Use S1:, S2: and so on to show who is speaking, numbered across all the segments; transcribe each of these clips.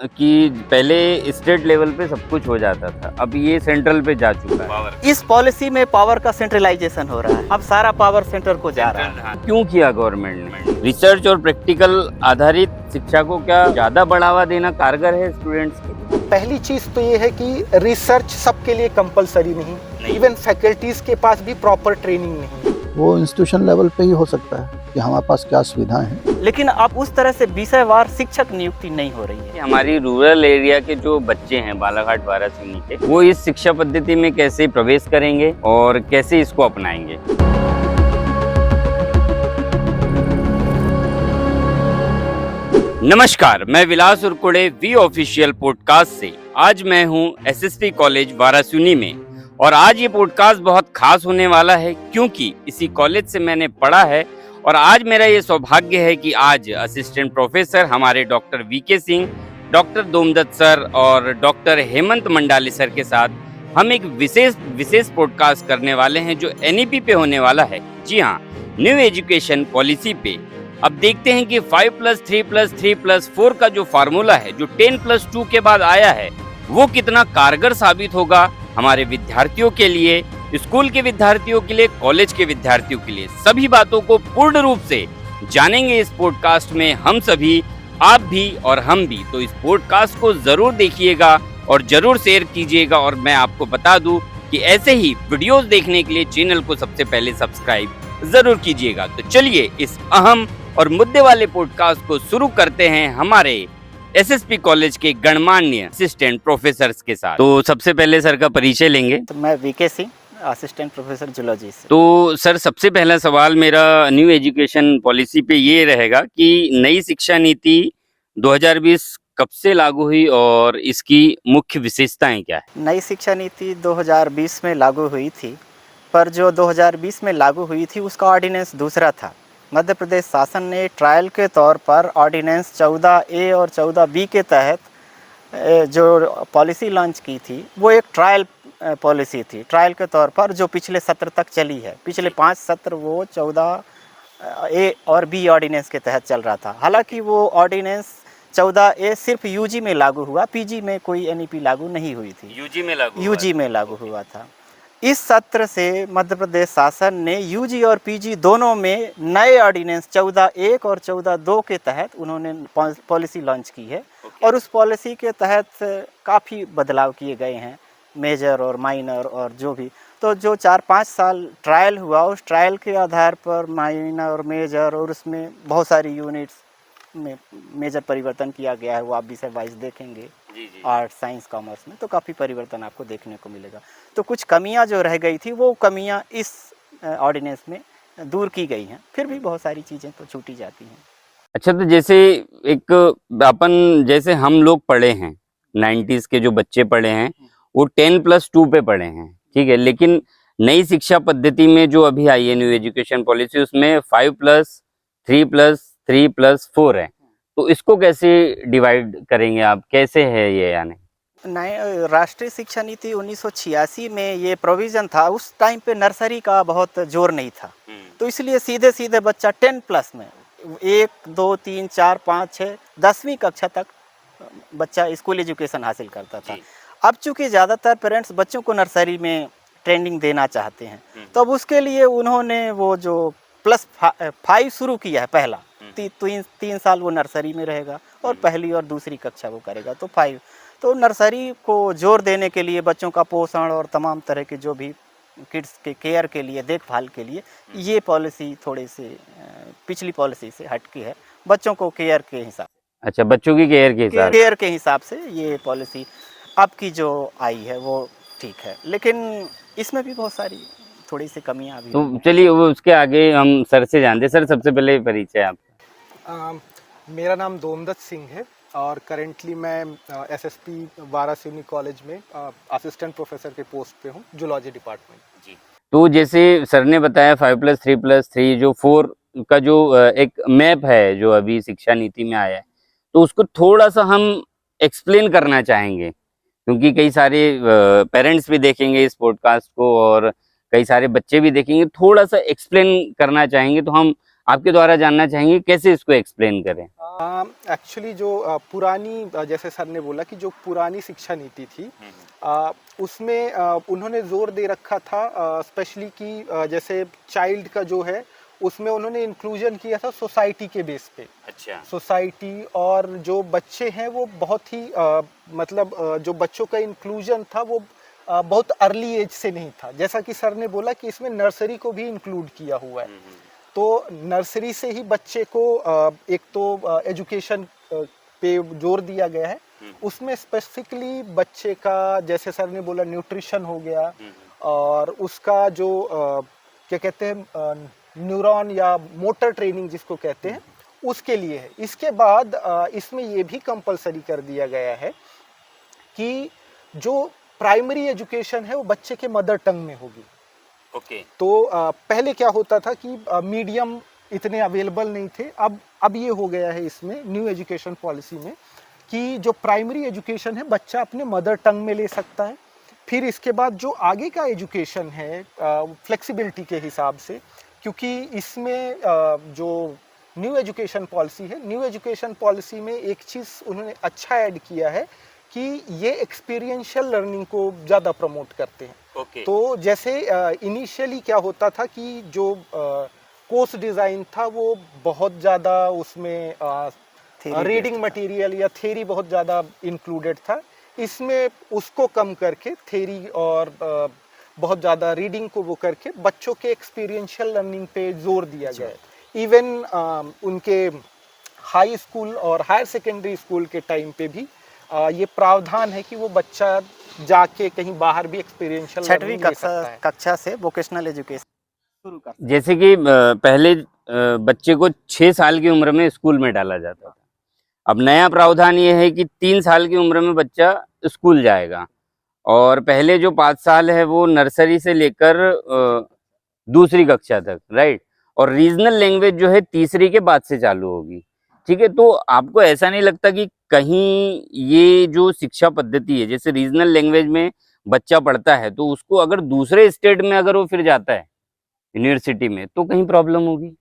S1: कि पहले state level पे सब कुछ हो जाता था, अब ये सेंट्रल पे जा चुका है।
S2: इस पॉलिसी में पावर का सेंट्रलाइजेशन हो रहा है। अब सारा पावर सेंटर को जा रहा है।
S1: क्यों किया गवर्नमेंट ने? रिसर्च और प्रैक्टिकल आधारित शिक्षा को क्या ज्यादा बढ़ावा देना कारगर है स्टूडेंट्स के लिए?
S3: पहली चीज तो ये है कि रिसर्च सबके लिए कंपलसरी नहीं। इवन फैकल्टीज के पास भी प्रॉपर ट्रेनिंग नहीं।
S4: वो इंस्टीट्यूशन लेवल पे ही हो सकता है कि हमारे पास क्या सुविधाएं हैं।
S2: लेकिन अब उस तरह से विषयवार शिक्षक नियुक्ति नहीं हो रही है।
S1: हमारी रूरल एरिया के जो बच्चे हैं बालाघाट वाराणसी के, वो इस शिक्षा पद्धति में कैसे प्रवेश करेंगे और कैसे इसको अपनाएंगे? नमस्कार, मैं विलास उरकुड़े वी ऑफिशियल पॉडकास्ट से। आज मैं हूं एसएसपी कॉलेज वाराणसी में और आज ये पॉडकास्ट बहुत खास होने वाला है क्योंकि इसी कॉलेज से मैंने पढ़ा है और आज मेरा ये सौभाग्य है कि आज असिस्टेंट प्रोफेसर हमारे doctor VK Singh, doctor Domdatt sir और डॉक्टर हेमंत मंडाली सर के साथ हम एक विशेष पॉडकास्ट करने वाले हैं जो एनईपी पे होने वाला है। जी हाँ, न्यू एजुकेशन पॉलिसी पे। अब देखते हैं कि 5+3+3+4 का जो फार्मूला है, जो 10+2 के बाद आया है, वो कितना कारगर साबित होगा हमारे विद्यार्थियों के लिए, स्कूल के विद्यार्थियों के लिए, कॉलेज के विद्यार्थियों के लिए। सभी बातों को पूर्ण रूप से जानेंगे इस पॉडकास्ट में हम सभी, आप भी और हम भी। तो इस पॉडकास्ट को जरूर देखिएगा और जरूर शेयर कीजिएगा। और मैं आपको बता दूं कि ऐसे ही वीडियोस देखने के लिए चैनल को सबसे पहले सब्सक्राइब जरूर कीजिएगा। तो चलिए इस अहम और मुद्दे वाले पॉडकास्ट को शुरू करते हैं हमारे एसएसपी कॉलेज के गणमान्य असिस्टेंट प्रोफेसर के साथ। तो सबसे पहले सर का परिचय लेंगे।
S2: तो मैं VK Singh, assistant professor zoology से।
S1: तो सर, सबसे पहला सवाल मेरा न्यू एजुकेशन पॉलिसी पे ये रहेगा कि नई शिक्षा नीति 2020 कब से लागू हुई और इसकी मुख्य विशेषताएं क्या है?
S2: नई शिक्षा नीति 2020 में लागू हुई थी, पर जो 2020 में लागू हुई थी उसका ऑर्डिनेंस दूसरा था। मध्य प्रदेश शासन ने ट्रायल के तौर पर ऑर्डिनेंस 14A और 14B के तहत जो पॉलिसी लॉन्च की थी वो एक ट्रायल पॉलिसी थी, ट्रायल के तौर पर, जो पिछले सत्र तक चली है। पिछले 5 सत्र वो 14A और B ऑर्डिनेंस के तहत चल रहा था। हालांकि वो ऑर्डिनेंस 14A सिर्फ यूजी में लागू हुआ, पीजी में कोई एनईपी लागू नहीं हुई थी। यूजी में लागू हुआ था। इस सत्र से मध्य प्रदेश शासन ने यूजी और पीजी दोनों में नए ऑर्डिनेंस 14(1) और 14(2) के तहत उन्होंने पॉलिसी लॉन्च की है। और उस पॉलिसी के तहत काफ़ी बदलाव किए गए हैं, मेजर और माइनर और जो भी। तो जो 4-5 साल ट्रायल हुआ, उस ट्रायल के आधार पर माइनर और मेजर और उसमें बहुत सारी यूनिट्स में मेजर परिवर्तन किया गया है। वो आप विषय वाइज देखेंगे, आर्ट, साइंस, कॉमर्स में तो काफ़ी परिवर्तन आपको देखने को मिलेगा। तो कुछ कमियां जो रह गई थी वो कमियां इस ऑर्डिनेंस में दूर की गई हैं। फिर भी बहुत सारी चीज़ें तो छूटी जाती हैं।
S1: अच्छा, तो जैसे जैसे हम लोग पढ़े हैं, 90s के जो बच्चे पढ़े हैं वो 10+2 पे पढ़े हैं, ठीक है। लेकिन नई शिक्षा पद्धति में जो अभी आई है न्यू एजुकेशन पॉलिसी, उसमें 5+3+3+4 है। तो इसको कैसे डिवाइड करेंगे आप, कैसे है ये? यानी
S2: नए राष्ट्रीय शिक्षा नीति 1986 में ये प्रोविज़न था। उस टाइम पे नर्सरी का बहुत जोर नहीं था, तो इसलिए सीधे सीधे बच्चा 10+ में 1, 2, 3, 4, 5, 6, 10वीं कक्षा तक बच्चा स्कूल एजुकेशन हासिल करता था। अब चूँकि ज़्यादातर पेरेंट्स बच्चों को नर्सरी में ट्रेनिंग देना चाहते हैं, तो अब उसके लिए उन्होंने वो जो +5 शुरू किया है। पहला 3 साल वो नर्सरी में रहेगा और पहली और दूसरी कक्षा वो करेगा, तो 5। तो नर्सरी को जोर देने के लिए, बच्चों का पोषण और तमाम तरह के जो भी किड्स के केयर के लिए, देखभाल के लिए, ये पॉलिसी थोड़ी सी पिछली पॉलिसी से हटके है। बच्चों को केयर के हिसाब,
S1: अच्छा, बच्चों की केयर के
S2: हिसाब से ये पॉलिसी अब की जो आई है वो ठीक है। लेकिन इसमें भी बहुत सारी थोड़ी सी कमियां अभी।
S1: तो चलिए वो उसके आगे हम सर से जानते। सर, सबसे पहले परिचय आपका।
S3: मेरा नाम दोमदत्त सिंह है और करेंटली मैं एसएसपी वाराणसी कॉलेज में असिस्टेंट प्रोफेसर के पोस्ट पे हूँ, जूलॉजी डिपार्टमेंट। जी।
S1: तो जैसे सर ने बताया 5+3+3 जो 4 का जो एक मैप है जो अभी शिक्षा नीति में आया है, तो उसको थोड़ा सा हम एक्सप्लेन करना चाहेंगे क्योंकि कई सारे पेरेंट्स भी देखेंगे इस पॉडकास्ट को और कई सारे बच्चे भी देखेंगे। थोड़ा सा एक्सप्लेन करना चाहेंगे, तो हम आपके द्वारा जानना चाहेंगे, कैसे इसको एक्सप्लेन करें?
S3: एक्चुअली जो पुरानी जैसे सर ने बोला कि जो पुरानी शिक्षा नीति थी उसमें उन्होंने जोर दे रखा था स्पेशली कि जैसे चाइल्ड का जो है उसमें उन्होंने इंक्लूजन किया था सोसाइटी के बेस पे।
S1: अच्छा।
S3: सोसाइटी और जो बच्चे हैं वो बहुत ही मतलब जो बच्चों का इंक्लूजन था वो बहुत अर्ली एज से नहीं था, जैसा कि सर ने बोला कि इसमें नर्सरी को भी इंक्लूड किया हुआ है। तो नर्सरी से ही बच्चे को एक तो एजुकेशन पे जोर दिया गया है, उसमें स्पेसिफिकली बच्चे का जैसे सर ने बोला न्यूट्रिशन हो गया और उसका जो क्या कहते हैं न्यूरॉन या मोटर ट्रेनिंग जिसको कहते हैं उसके लिए है। इसके बाद इसमें ये भी कंपलसरी कर दिया गया है कि जो प्राइमरी एजुकेशन है वो बच्चे के मदर टंग में होगी।
S1: ओके।
S3: तो पहले क्या होता था कि मीडियम इतने अवेलेबल नहीं थे, अब ये हो गया है इसमें न्यू एजुकेशन पॉलिसी में कि जो प्राइमरी एजुकेशन है बच्चा अपने मदर टंग में ले सकता है। फिर इसके बाद जो आगे का एजुकेशन है फ्लेक्सिबिलिटी के हिसाब से, क्योंकि इसमें जो न्यू एजुकेशन पॉलिसी है, न्यू एजुकेशन पॉलिसी में एक चीज़ उन्होंने अच्छा ऐड किया है कि ये एक्सपीरियंशियल लर्निंग को ज़्यादा प्रमोट करते हैं।
S1: ओके।
S3: तो जैसे इनिशियली क्या होता था कि जो कोर्स डिज़ाइन था वो बहुत ज़्यादा उसमें रीडिंग मटेरियल या थ्योरी बहुत ज़्यादा इंक्लूडेड था, इसमें उसको कम करके थ्योरी और बहुत ज़्यादा रीडिंग को वो करके बच्चों के एक्सपीरियंशियल लर्निंग पे जोर दिया गया है। इवन उनके हाई स्कूल और हायर सेकेंडरी स्कूल के टाइम पे भी ये प्रावधान है कि वो बच्चा जाके कहीं बाहर भी एक्सपीरियंशियल
S2: छठवीं कक्षा से वोकेशनल एजुकेशन शुरू कर।
S1: जैसे कि पहले बच्चे को 6 साल की उम्र में स्कूल में डाला जाता था, अब नया प्रावधान ये है कि 3 साल की उम्र में बच्चा स्कूल जाएगा और पहले जो 5 साल है वो नर्सरी से लेकर दूसरी कक्षा तक, राइट? और रीजनल लैंग्वेज जो है तीसरी के बाद से चालू होगी, ठीक है? तो आपको ऐसा नहीं लगता कि कहीं ये जो शिक्षा पद्धति है, जैसे रीजनल लैंग्वेज में बच्चा पढ़ता है तो उसको अगर दूसरे स्टेट में अगर वो फिर जाता है यूनिवर्सिटी में तो कहीं प्रॉब्लम होगी?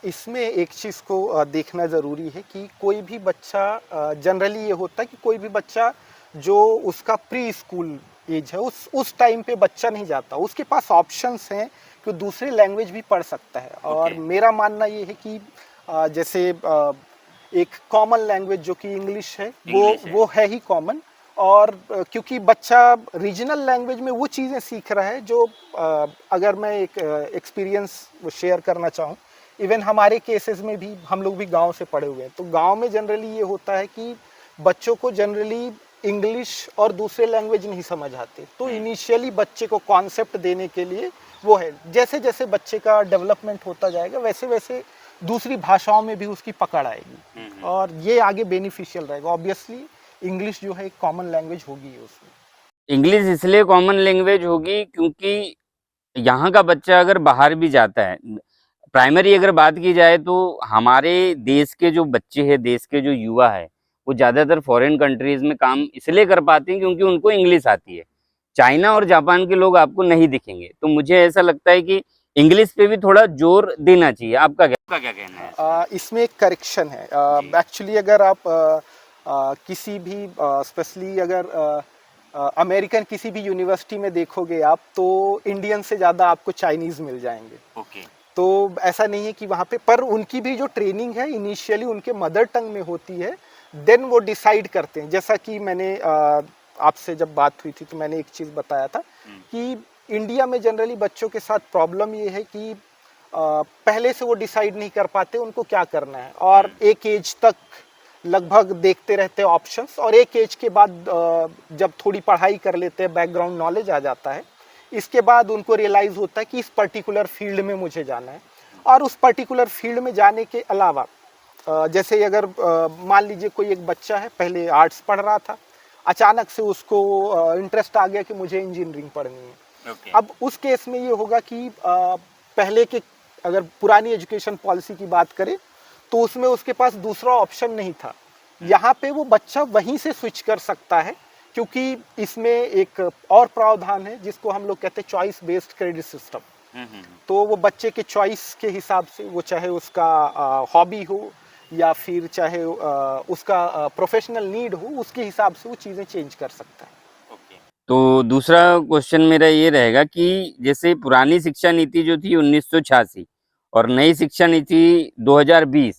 S3: इसमें एक चीज़ को देखना ज़रूरी है कि कोई भी बच्चा जनरली ये होता है कि कोई भी बच्चा जो उसका प्री स्कूल एज है उस टाइम पे बच्चा नहीं जाता, उसके पास ऑप्शंस हैं कि दूसरी लैंग्वेज भी पढ़ सकता है। और मेरा मानना ये है कि जैसे एक कॉमन लैंग्वेज जो कि इंग्लिश है वो है ही कॉमन, और क्योंकि बच्चा रीजनल लैंग्वेज में वो चीज़ें सीख रहा है जो अगर मैं एक एक्सपीरियंस शेयर करना चाहूँ, इवन हमारे केसेस में भी हम लोग भी गांव से पढ़े हुए हैं, तो गांव में जनरली ये होता है कि बच्चों को जनरली इंग्लिश और दूसरे लैंग्वेज नहीं समझ आते, तो इनिशियली बच्चे को कॉन्सेप्ट देने के लिए वो है। जैसे जैसे बच्चे का डेवलपमेंट होता जाएगा वैसे वैसे दूसरी भाषाओं में भी उसकी पकड़ आएगी और ये आगे बेनिफिशियल रहेगा। ऑब्वियसली इंग्लिश जो है एक कॉमन लैंग्वेज होगी उसमें।
S1: इंग्लिश इसलिए कॉमन लैंग्वेज होगी क्योंकि यहाँ का बच्चा अगर बाहर भी जाता है, प्राइमरी अगर बात की जाए तो हमारे देश के जो बच्चे हैं, देश के जो युवा है, वो ज़्यादातर फॉरेन कंट्रीज में काम इसलिए कर पाते हैं क्योंकि उनको इंग्लिश आती है। चाइना और जापान के लोग आपको नहीं दिखेंगे, तो मुझे ऐसा लगता है कि इंग्लिश पे भी थोड़ा जोर देना चाहिए। आपका क्या कहना है?
S3: इसमें एक करेक्शन है। एक्चुअली अगर आप किसी भी स्पेशली अगर अमेरिकन किसी भी यूनिवर्सिटी में देखोगे आप, तो इंडियन से ज़्यादा आपको चाइनीज़ मिल जाएंगे।
S1: ओके।
S3: तो ऐसा नहीं है कि वहाँ पे, पर उनकी भी जो ट्रेनिंग है इनिशियली उनके मदर टंग में होती है, देन वो डिसाइड करते हैं। जैसा कि मैंने आपसे जब बात हुई थी तो मैंने एक चीज़ बताया था कि इंडिया में जनरली बच्चों के साथ प्रॉब्लम ये है कि पहले से वो डिसाइड नहीं कर पाते उनको क्या करना है, और एक एज तक लगभग देखते रहते हैं ऑप्शंस, और एक एज के बाद जब थोड़ी पढ़ाई कर लेते हैं, बैकग्राउंड नॉलेज आ जाता है, इसके बाद उनको रियलाइज़ होता है कि इस पर्टिकुलर फील्ड में मुझे जाना है। और उस पर्टिकुलर फील्ड में जाने के अलावा जैसे अगर मान लीजिए कोई एक बच्चा है, पहले आर्ट्स पढ़ रहा था, अचानक से उसको इंटरेस्ट आ गया कि मुझे इंजीनियरिंग पढ़नी है। अब उस केस में ये होगा कि पहले के अगर पुरानी एजुकेशन पॉलिसी की बात करें तो उसमें उसके पास दूसरा ऑप्शन नहीं था। यहाँ पे वो बच्चा वहीं से स्विच कर सकता है, क्योंकि इसमें एक और प्रावधान है जिसको हम लोग कहते हैं चॉइस बेस्ड क्रेडिट सिस्टम। तो वो बच्चे के चॉइस के हिसाब से, वो चाहे उसका हॉबी हो या फिर चाहे उसका प्रोफेशनल नीड हो, उसके हिसाब से वो चीज़ें चेंज कर सकता है।
S1: तो दूसरा क्वेश्चन मेरा ये रहेगा कि जैसे पुरानी शिक्षा नीति जो थी 1986 और नई शिक्षा नीति 2020,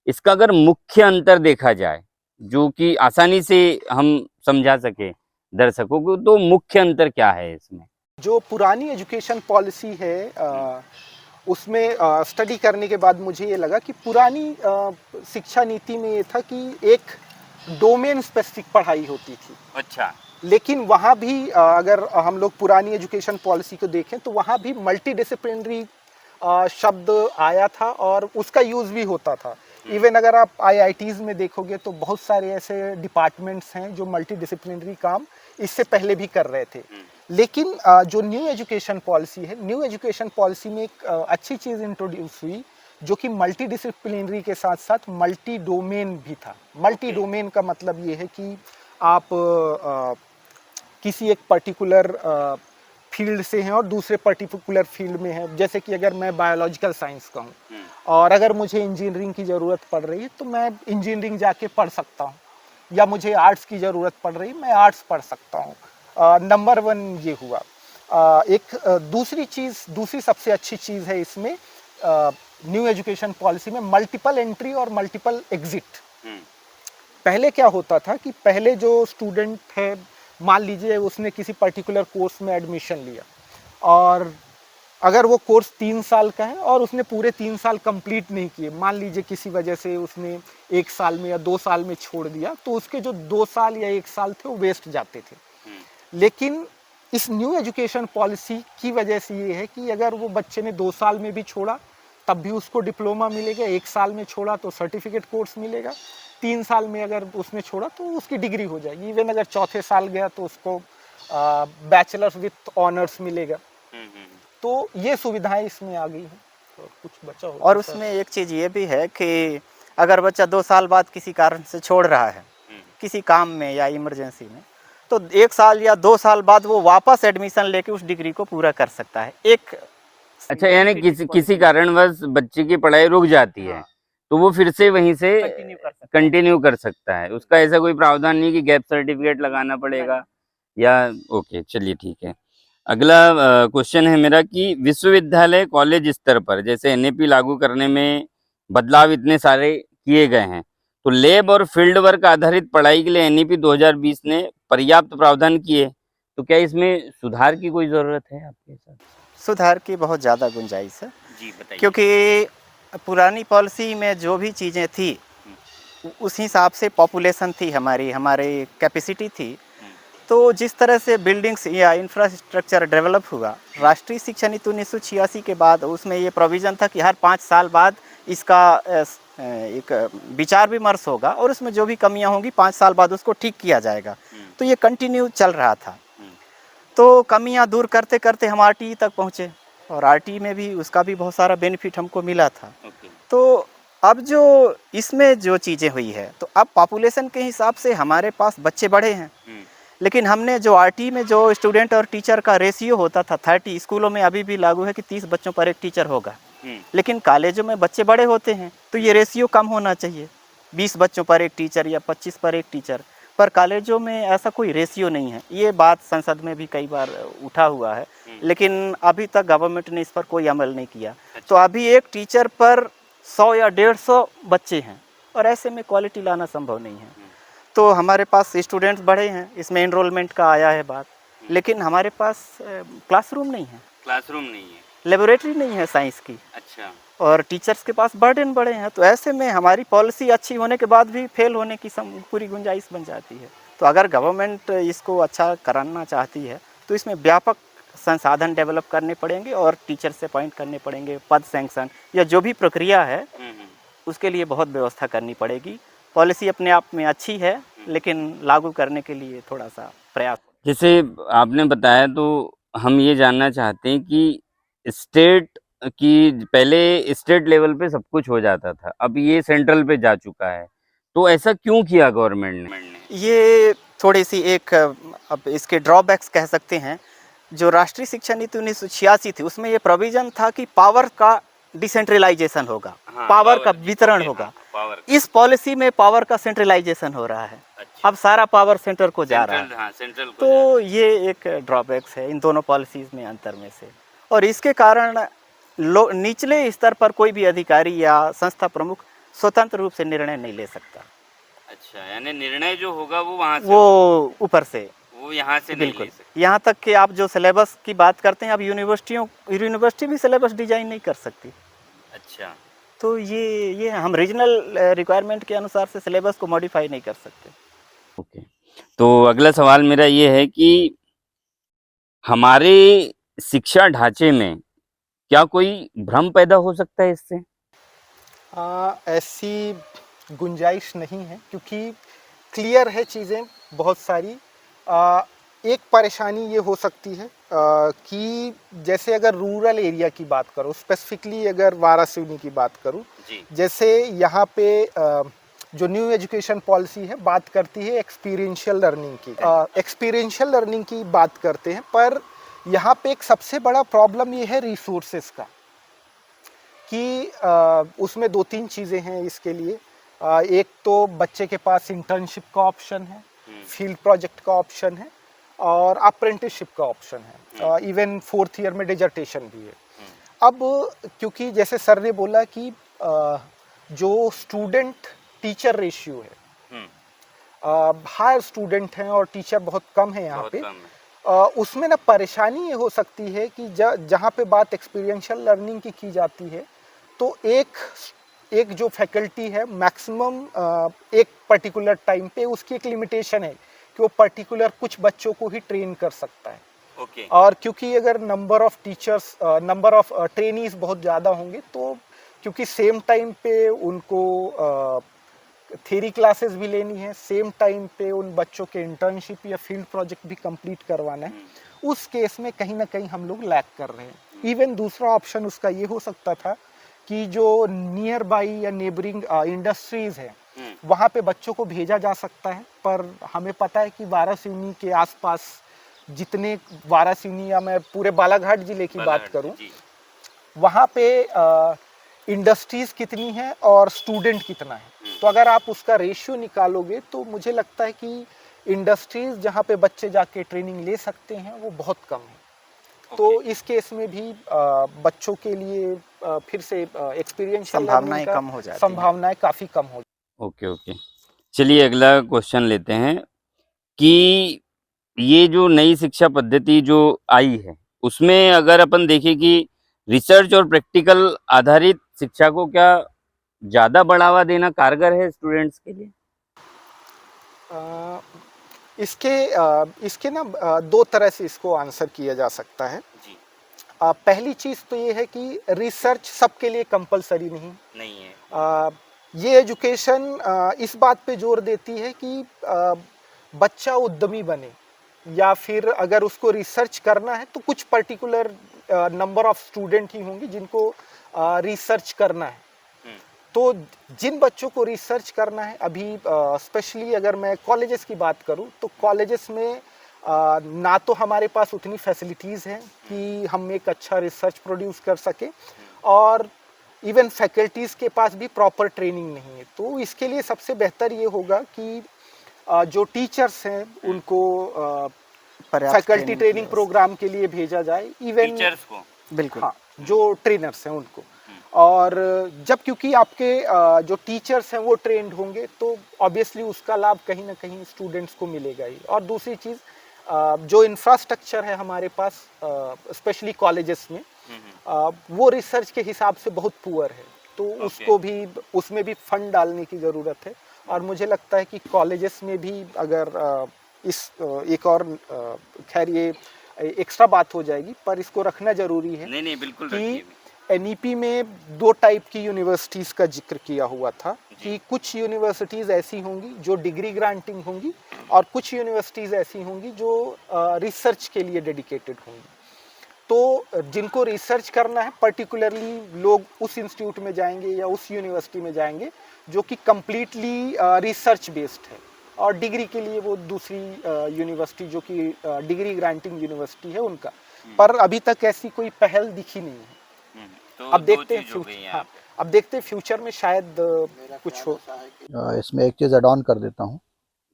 S1: इसका अगर मुख्य अंतर देखा जाए जो कि आसानी से हम समझा सके दर्शकों को, तो मुख्य अंतर क्या है इसमें?
S3: जो पुरानी एजुकेशन पॉलिसी है उसमें स्टडी करने के बाद मुझे ये लगा कि पुरानी शिक्षा नीति में ये था कि एक डोमेन स्पेसिफिक पढ़ाई होती थी।
S1: अच्छा।
S3: लेकिन वहाँ भी अगर हम लोग पुरानी एजुकेशन पॉलिसी को देखें तो वहाँ भी मल्टी डिसिप्लिनरी शब्द आया था और उसका यूज़ भी होता था। इवन अगर आप IITs में देखोगे तो बहुत सारे ऐसे डिपार्टमेंट्स हैं जो मल्टी डिसिप्लिनरी काम इससे पहले भी कर रहे थे। लेकिन जो न्यू एजुकेशन पॉलिसी है, न्यू एजुकेशन पॉलिसी में एक अच्छी चीज़ इंट्रोड्यूस हुई जो कि मल्टी डिसिप्लिनरी के साथ साथ मल्टी डोमेन भी था। मल्टी डोमेन का मतलब ये है कि आप किसी एक पर्टिकुलर फील्ड से हैं और दूसरे पर्टिकुलर फील्ड में हैं। जैसे कि अगर मैं बायोलॉजिकल साइंस का हूँ और अगर मुझे इंजीनियरिंग की ज़रूरत पड़ रही है तो मैं इंजीनियरिंग जाके पढ़ सकता हूँ, या मुझे आर्ट्स की ज़रूरत पड़ रही है मैं आर्ट्स पढ़ सकता हूँ। नंबर 1 ये हुआ। दूसरी सबसे अच्छी चीज़ है इसमें न्यू एजुकेशन पॉलिसी में मल्टीपल एंट्री और मल्टीपल एग्जिट। पहले क्या होता था कि पहले जो स्टूडेंट है, मान लीजिए उसने किसी पर्टिकुलर कोर्स में एडमिशन लिया और अगर वो कोर्स 3 साल का है और उसने पूरे 3 साल कंप्लीट नहीं किए, मान लीजिए किसी वजह से उसने 1 साल में या 2 साल में छोड़ दिया, तो उसके जो 2 साल या 1 साल थे वो वेस्ट जाते थे। लेकिन इस न्यू एजुकेशन पॉलिसी की वजह से ये है कि अगर वो बच्चे ने 2 साल में भी छोड़ा तब भी उसको डिप्लोमा मिलेगा, 1 साल में छोड़ा तो सर्टिफिकेट कोर्स मिलेगा, 3 साल में अगर उसने छोड़ा तो उसकी डिग्री हो जाएगी। इवन अगर चौथे साल गया तो उसको बैचलर्स विथ ऑनर्स मिलेगा। तो ये सुविधाएं इसमें आ गई हैं। और कुछ बचा हो
S2: और उसमें एक चीज़ ये भी है कि अगर बच्चा 2 साल बाद किसी कारण से छोड़ रहा है, किसी काम में या इमरजेंसी में, तो 1 साल या 2 साल बाद वो वापस एडमिशन लेके उस डिग्री को पूरा कर सकता है। एक
S1: अच्छा, यानी किसी कारणवश बच्चे की पढ़ाई रुक जाती है तो वो फिर से वहीं से कंटिन्यू कर सकता है। उसका ऐसा कोई प्रावधान नहीं कि गैप सर्टिफिकेट लगाना पड़ेगा या ओके, चलिए ठीक है। अगला क्वेश्चन है मेरा कि विश्वविद्यालय कॉलेज स्तर पर जैसे NAP लागू करने में बदलाव इतने सारे किए गए हैं, तो लैब और फील्ड वर्क आधारित पढ़ाई के लिए NAP 2020 ने पर्याप्त प्रावधान किए, तो क्या इसमें सुधार की कोई जरूरत है आपके साथ?
S2: सुधार की बहुत ज़्यादा गुंजाइश है,
S1: जी बताइए।
S2: क्योंकि पुरानी पॉलिसी में जो भी चीज़ें थी उस हिसाब से पॉपुलेशन थी, हमारी कैपेसिटी थी। तो जिस तरह से बिल्डिंग्स या इंफ्रास्ट्रक्चर डेवलप हुआ, राष्ट्रीय शिक्षा नीति 1986 के बाद उसमें ये प्रोविज़न था कि हर 5 साल बाद इसका एक विचार विमर्श होगा और उसमें जो भी कमियां होंगी 5 साल बाद उसको ठीक किया जाएगा। तो ये कंटिन्यू चल रहा था। तो कमियां दूर करते करते हम RTE तक पहुँचे और RTE में भी उसका भी बहुत सारा बेनिफिट हमको मिला था। तो अब जो इसमें जो चीज़ें हुई है, तो अब पॉपुलेशन के हिसाब से हमारे पास बच्चे बढ़े हैं, लेकिन हमने जो RTE में जो स्टूडेंट और टीचर का रेशियो होता था 30, स्कूलों में अभी भी लागू है कि 30 बच्चों पर एक टीचर होगा, लेकिन कॉलेजों में बच्चे बड़े होते हैं तो ये रेशियो कम होना चाहिए, 20 बच्चों पर एक टीचर या 25 पर एक टीचर। पर कॉलेजों में ऐसा कोई रेशियो नहीं है। ये बात संसद में भी कई बार उठा हुआ है, लेकिन अभी तक गवर्नमेंट ने इस पर कोई अमल नहीं किया। तो अभी एक टीचर पर 100 या 150 बच्चे हैं और ऐसे में क्वालिटी लाना संभव नहीं है। तो हमारे पास स्टूडेंट्स बढ़े हैं, इसमें एनरोलमेंट का आया है बात, लेकिन हमारे पास क्लासरूम नहीं है, लेबोरेटरी नहीं है साइंस की।
S1: अच्छा।
S2: और टीचर्स के पास बर्डन बड़े हैं। तो ऐसे में हमारी पॉलिसी अच्छी होने के बाद भी फेल होने की पूरी गुंजाइश बन जाती है। तो अगर गवर्नमेंट इसको अच्छा कराना चाहती है तो इसमें व्यापक संसाधन डेवलप करने पड़ेंगे और टीचर से अपॉइंट करने पड़ेंगे, पद सैंक्शन या जो भी प्रक्रिया है उसके लिए बहुत व्यवस्था करनी पड़ेगी। पॉलिसी अपने आप में अच्छी है, लेकिन लागू करने के लिए थोड़ा सा प्रयास।
S1: जैसे आपने बताया, तो हम ये जानना चाहते हैं कि स्टेट की पहले स्टेट लेवल पे सब कुछ हो जाता था, अब ये सेंट्रल पे जा चुका है, तो ऐसा क्यों किया गवर्नमेंट ने?
S2: ये थोड़ी सी एक अब इसके ड्रॉबैक्स कह सकते हैं। जो राष्ट्रीय शिक्षा नीति 1986 थी उसमें ये प्रोविजन था कि पावर का डिसेंट्रलाइजेशन होगा,
S1: हाँ,
S2: पावर का
S1: जी,
S2: वितरण
S1: ओके,
S2: होगा।
S1: हाँ, पावर
S2: इस पॉलिसी में पावर का सेंट्रलाइजेशन हो रहा है।
S1: अच्छा,
S2: अब सारा पावर सेंटर को जा रहा
S1: सेंट्रल,
S2: है।
S1: हाँ, सेंट्रल को जा रहा
S2: तो
S1: है।
S2: ये एक ड्रॉबैक्स है इन दोनों पॉलिसीज में अंतर में से। और इसके कारण निचले स्तर पर कोई भी अधिकारी या संस्था प्रमुख स्वतंत्र रूप से निर्णय नहीं ले सकता,
S1: अच्छा, यानी निर्णय जो होगा वो वहाँ से
S2: वो
S1: होगा,
S2: ऊपर से।
S1: वो यहाँ से नहीं ले
S2: बिल्कुल,
S1: सकते।
S2: यहाँ तक कि आप जो सिलेबस की बात करते हैं, अब यूनिवर्सिटी भी सिलेबस डिजाइन नहीं कर सकती।
S1: अच्छा,
S2: तो ये हम रीजनल रिक्वायरमेंट के अनुसार से सिलेबस को मॉडिफाई नहीं कर सकते।
S1: ओके। तो अगला सवाल मेरा ये है कि हमारे शिक्षा ढांचे में क्या कोई भ्रम पैदा हो सकता है इससे?
S3: ऐसी गुंजाइश नहीं है, क्योंकि क्लियर है चीज़ें बहुत सारी। एक परेशानी ये हो सकती है कि जैसे अगर रूरल एरिया की बात करो, स्पेसिफिकली अगर वारासिवनी की बात करूँ,
S1: जी,
S3: जैसे यहाँ पे जो न्यू एजुकेशन पॉलिसी है बात करती है एक्सपीरियंशियल लर्निंग की, एक्सपीरियंशियल लर्निंग की बात करते हैं, पर यहाँ पे एक सबसे बड़ा प्रॉब्लम ये है रिसोर्सेज का, कि उसमें दो तीन चीज़ें हैं इसके लिए। एक तो बच्चे के पास इंटर्नशिप का ऑप्शन है, फील्ड प्रोजेक्ट का ऑप्शन है, और अप्रेंटिसशिप का ऑप्शन है, इवन 4th ईयर में डिजर्टेशन भी है। अब क्योंकि जैसे सर ने बोला कि जो स्टूडेंट टीचर रेशियो है, हायर स्टूडेंट हैं और टीचर बहुत कम है यहाँ पे, उसमें ना परेशानी ये हो सकती है कि जहाँ पे बात एक्सपीरियंशियल लर्निंग की जाती है, तो एक जो फैकल्टी है मैक्सिमम एक पर्टिकुलर टाइम पे उसकी एक लिमिटेशन है कि वो पर्टिकुलर कुछ बच्चों को ही ट्रेन कर सकता है।
S1: ओके।
S3: और क्योंकि अगर नंबर ऑफ ट्रेनीज बहुत ज़्यादा होंगे, तो क्योंकि सेम टाइम पे उनको थ्योरी क्लासेस भी लेनी है, सेम टाइम पे उन बच्चों के इंटर्नशिप या फील्ड प्रोजेक्ट भी कंप्लीट करवाना है, उस केस में कहीं ना कहीं हम लोग लैक कर रहे हैं। इवन दूसरा ऑप्शन उसका ये हो सकता था कि जो नियर बाई या नेबरिंग इंडस्ट्रीज है वहाँ पे बच्चों को भेजा जा सकता है, पर हमें पता है कि वारासिवनी के आसपास जितने, वारासिवनी या मैं पूरे बालाघाट जिले की बात करूं, वहाँ पे इंडस्ट्रीज कितनी है और स्टूडेंट कितना है। तो अगर आप उसका रेशियो निकालोगे तो मुझे लगता है कि इंडस्ट्रीज जहाँ पे बच्चे जाके ट्रेनिंग ले सकते हैं वो बहुत कम है। तो इस केस में भी बच्चों के लिए फिर से एक्सपीरियंस
S2: संभावनाएं कम हो जाती हैं।
S3: संभावनाएं काफ़ी कम हो।
S1: Okay, okay. चलिए अगला क्वेश्चन लेते हैं कि ये जो नई शिक्षा पद्धति जो आई है, उसमें अगर अपन देखें कि रिसर्च और प्रैक्टिकल आधारित शिक्षा को क्या ज़्यादा बढ़ावा देना कारगर है स्टूडेंट्स के लिए?
S3: इसके ना दो तरह से इसको आंसर किया जा सकता है।
S1: जी,
S3: पहली चीज़ तो ये है कि रिसर्च सबके लिए कंपलसरी नहीं
S1: है।
S3: ये एजुकेशन इस बात पे जोर देती है कि बच्चा उद्यमी बने, या फिर अगर उसको रिसर्च करना है तो कुछ पर्टिकुलर नंबर ऑफ स्टूडेंट ही होंगे जिनको रिसर्च करना है। तो जिन बच्चों को रिसर्च करना है, अभी स्पेशली अगर मैं कॉलेजेस की बात करूं, तो कॉलेजेस में ना तो हमारे पास उतनी फैसिलिटीज़ हैं कि हम एक अच्छा रिसर्च प्रोड्यूस कर सके, और इवन फैकल्टीज़ के पास भी प्रॉपर ट्रेनिंग नहीं है। तो इसके लिए सबसे बेहतर ये होगा कि जो टीचर्स हैं उनको फैकल्टी ट्रेनिंग प्रोग्राम के लिए भेजा जाए, इवन
S1: टीचर्स को।
S2: बिल्कुल,
S3: हाँ, जो ट्रेनर्स हैं उनको। और जब क्योंकि आपके जो टीचर्स हैं वो ट्रेंड होंगे, तो ऑब्वियसली उसका लाभ कहीं ना कहीं स्टूडेंट्स को मिलेगा ही। और दूसरी चीज़, जो इंफ्रास्ट्रक्चर है हमारे पास स्पेशली कॉलेजेस में, वो रिसर्च के हिसाब से बहुत पुअर है, तो उसको भी, उसमें भी फंड डालने की ज़रूरत है। और मुझे लगता है कि कॉलेजेस में भी अगर एक और खैर ये एक्स्ट्रा बात हो जाएगी, पर इसको रखना ज़रूरी है।
S1: नहीं, बिल्कुल
S3: कि एनईपी में दो टाइप की यूनिवर्सिटीज़ का जिक्र किया हुआ था कि कुछ यूनिवर्सिटीज़ ऐसी होंगी जो डिग्री ग्रांटिंग होंगी, और कुछ यूनिवर्सिटीज़ ऐसी होंगी जो रिसर्च के लिए डेडिकेटेड होंगी। तो जिनको रिसर्च करना है, पर्टिकुलरली लोग उस इंस्टीट्यूट में जाएंगे या उस यूनिवर्सिटी में जाएंगे जो कि कम्प्लीटली रिसर्च बेस्ड है, और डिग्री के लिए वो दूसरी यूनिवर्सिटी जो कि डिग्री ग्रांटिंग यूनिवर्सिटी है उनका, पर अभी तक ऐसी कोई पहल दिखी नहीं है।
S1: तो
S3: अब
S1: दो
S3: देखते हैं
S1: चीज हो गई
S3: फ्यूचर,
S1: यहाँ
S3: हाँ, अब देखते हैं फ्यूचर में शायद कुछ हो।
S4: इसमें एक चीज़ ऐड ऑन कर देता हूँ।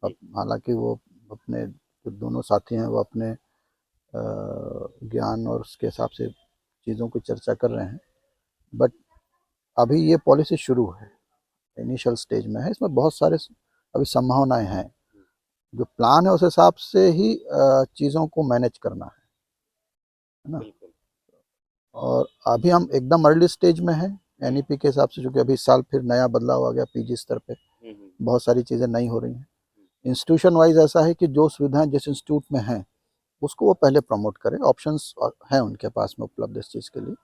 S4: अब हालांकि वो अपने जो दोनों साथी हैं वो अपने ज्ञान और उसके हिसाब से चीज़ों की चर्चा कर रहे हैं, बट अभी ये पॉलिसी शुरू है, इनिशियल स्टेज में है, इसमें बहुत सारे अभी संभावनाएं हैं। जो प्लान है उस हिसाब से ही चीज़ों को मैनेज करना है ना।
S1: बिल्कुल।
S4: और अभी हम एकदम अर्ली स्टेज में हैं एनईपी के हिसाब से, क्योंकि अभी इस साल फिर नया बदलाव आ गया पीजी स्तर पे, बहुत सारी चीज़ें नई हो रही हैं। इंस्टीट्यूशन वाइज ऐसा है कि जो सुविधाएं जिस इंस्टीट्यूट में हैं उसको वो पहले प्रमोट करें, ऑप्शंस हैं उनके पास में उपलब्ध इस चीज़ के लिए।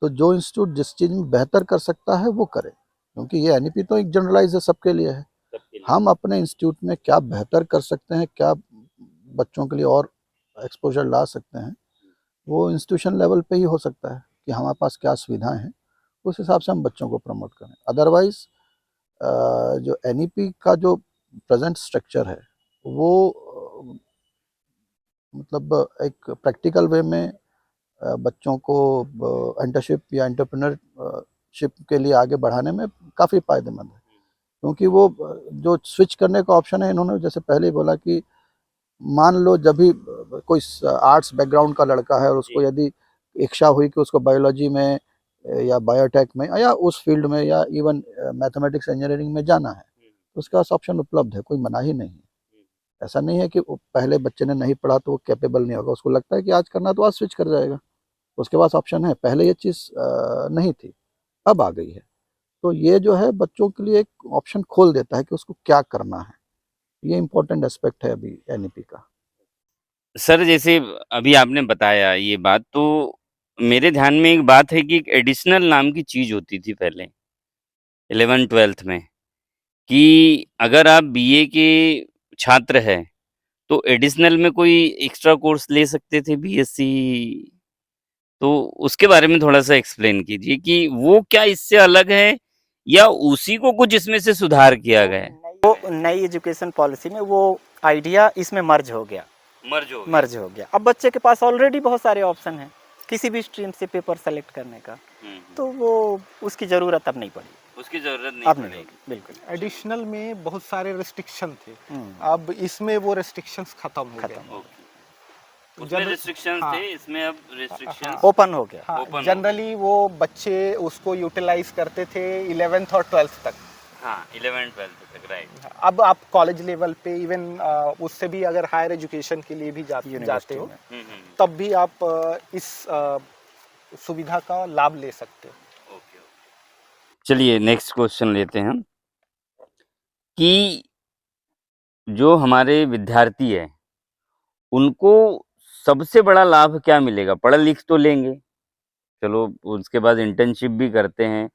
S4: तो जो इंस्टीट्यूट जिस चीज़ में बेहतर कर सकता है वो करे, क्योंकि ये एनईपी तो एक जनरलाइज है, सबके लिए है। हम अपने इंस्टीट्यूट में क्या बेहतर कर सकते हैं, क्या बच्चों के लिए और एक्सपोजर ला सकते हैं, वो इंस्टीट्यूशन लेवल पे ही हो सकता है कि हमारे पास क्या सुविधाएं हैं, उस हिसाब से हम बच्चों को प्रमोट करें। अदरवाइज जो एनईपी का जो प्रेजेंट स्ट्रक्चर है वो मतलब एक प्रैक्टिकल वे में बच्चों को एंटरशिप या एंटरप्रेन्योरशिप के लिए आगे बढ़ाने में काफ़ी फायदेमंद है, क्योंकि वो जो स्विच करने का ऑप्शन है, इन्होंने जैसे पहले ही बोला कि मान लो जब भी कोई आर्ट्स बैकग्राउंड का लड़का है और उसको यदि इच्छा हुई कि उसको बायोलॉजी में या बायोटेक में या उस फील्ड में या इवन मैथमेटिक्स इंजीनियरिंग में जाना है, तो उसके पास ऑप्शन उपलब्ध है, कोई मनाही नहीं है। ऐसा नहीं है कि पहले बच्चे ने नहीं पढ़ा तो वो कैपेबल नहीं होगा, उसको लगता है कि आज करना तो आज स्विच कर जाएगा, उसके पास ऑप्शन है। पहले ये चीज़ नहीं थी, अब आ गई है। तो ये जो है बच्चों के लिए एक ऑप्शन खोल देता है कि उसको क्या करना है। ये इम्पोर्टेंट एस्पेक्ट है अभी एनईपी का।
S1: सर जैसे अभी आपने बताया ये बात, तो मेरे ध्यान में एक बात है कि एक एडिशनल नाम की चीज़ होती थी पहले 11th-12th में, कि अगर आप बीए के छात्र हैं, तो एडिशनल में कोई एक्स्ट्रा कोर्स ले सकते थे बीएससी, तो उसके बारे में थोड़ा-सा एक्सप्लेन कीजिए कि वो क्या इससे अलग है या उसी को कुछ इसमें से सुधार किया गया है?
S2: वो नई एजुकेशन पॉलिसी में वो आइडिया इसमें मर्ज हो गया। मर्ज हो गया। अब बच्चे के पास ऑलरेडी बहुत सारे ऑप्शन हैं किसी भी स्ट्रीम से पेपर सेलेक्ट करने का, तो वो उसकी ज़रूरत अब नहीं पड़ी।
S1: उसकी ज़रूरत नहीं
S2: अब नहीं
S1: पड़ेगी।
S2: होगी, बिल्कुल।
S3: एडिशनल में बहुत सारे रिस्ट्रिक्शन थे, अब इसमें वो रिस्ट्रिक्शंस खत्म हो गए।
S1: ओके। उसमें रिस्ट्रिक्शंस
S3: हाँ,
S1: थे, इसमें अब रिस्ट्रिक्शंस
S2: ओपन हो गया।
S3: हाँ,
S1: ओपन हो
S3: जनरली वो बच्चे उसको यूटिलाइज करते थे 11th और 12th तक।
S1: हाँ, 11th-12th तक, राइट।
S3: अब आप कॉलेज लेवल पे इवन उससे भी अगर हायर एजुकेशन के लिए भी जाते हो, तब भी आप इस सुविधा का लाभ ले सकते हो।
S1: ओके। चलिए नेक्स्ट क्वेश्चन लेते हैं हम, कि जो हमारे विद्यार्थी हैं, उनको सबसे बड़ा लाभ क्या मिलेगा? पढ़ लिख तो लेंगे, चलो उसके बाद इंटर्नशिप भी करते हैं,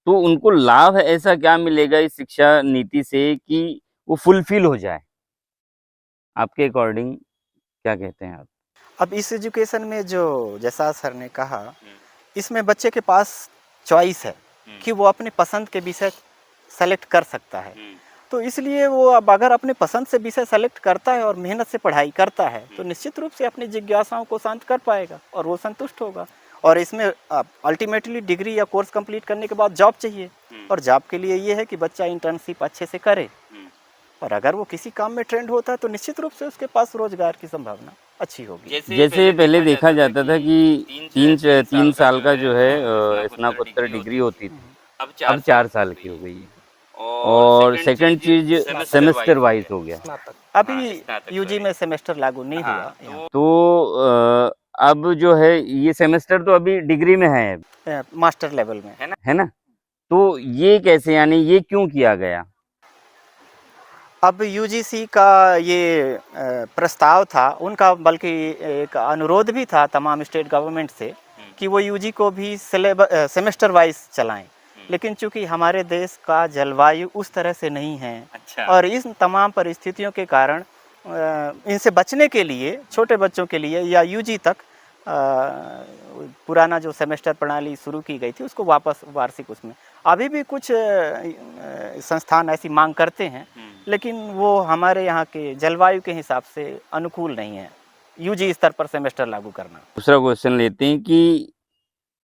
S1: तो उनको लाभ ऐसा क्या मिलेगा इस शिक्षा नीति से कि वो फुलफिल हो जाए? आपके अकॉर्डिंग क्या कहते हैं आप?
S2: अब इस एजुकेशन में जो जैसा सर ने कहा, इसमें बच्चे के पास चॉइस है कि वो अपने पसंद के विषय सेलेक्ट कर सकता है। तो इसलिए वो अब अगर अपने पसंद से विषय सेलेक्ट करता है और मेहनत से पढ़ाई करता है, तो निश्चित रूप से अपनी जिज्ञासाओं को शांत कर पाएगा और वो संतुष्ट होगा। और इसमें अल्टीमेटली डिग्री या कोर्स कंप्लीट करने के बाद जॉब चाहिए, और जॉब के लिए ये है कि बच्चा इंटर्नशिप अच्छे से करे, और अगर वो किसी काम में ट्रेंड होता है तो निश्चित रूप से उसके पास रोजगार की संभावना अच्छी होगी।
S1: जैसे पहले देखा जाता था कि 3 साल का जो है स्नातकोत्तर डिग्री होती थी, अब 4 साल की हो गई है। और सेकंड चीज सेमेस्टर वाइज हो गया।
S2: अभी यूजी में सेमेस्टर लागू नहीं हुआ यहाँ।
S1: तो अब जो है ये सेमेस्टर तो अभी डिग्री में है
S2: मास्टर लेवल में,
S1: है ना? तो ये कैसे, यानी ये क्यों किया गया?
S2: अब यूजीसी का ये प्रस्ताव था उनका, बल्कि एक अनुरोध भी था तमाम स्टेट गवर्नमेंट से कि वो यूजी को भी सेमेस्टर वाइज चलाएं, लेकिन चूंकि हमारे देश का जलवायु उस तरह से नहीं है, और इस तमाम परिस्थितियों के कारण इनसे बचने के लिए छोटे बच्चों के लिए या यूजी तक पुराना जो सेमेस्टर प्रणाली शुरू की गई थी उसको वापस वार्षिक उसमें अभी भी कुछ संस्थान ऐसी मांग करते हैं, लेकिन वो हमारे यहाँ के जलवायु के हिसाब से अनुकूल नहीं है यूजी स्तर पर सेमेस्टर लागू करना।
S1: दूसरा क्वेश्चन लेते हैं कि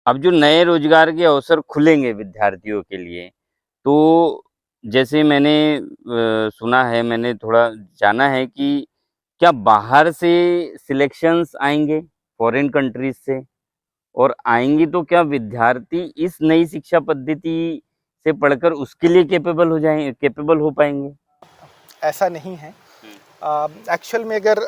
S1: अब जो नए रोजगार के अवसर खुलेंगे विद्यार्थियों के लिए, तो जैसे मैंने सुना है, मैंने थोड़ा जाना है कि क्या बाहर से सिलेक्शंस आएंगे फॉरेन कंट्रीज से, और आएंगी तो क्या विद्यार्थी इस नई शिक्षा पद्धति से पढ़कर उसके लिए केपेबल हो पाएंगे?
S3: ऐसा नहीं है। एक्चुअल में अगर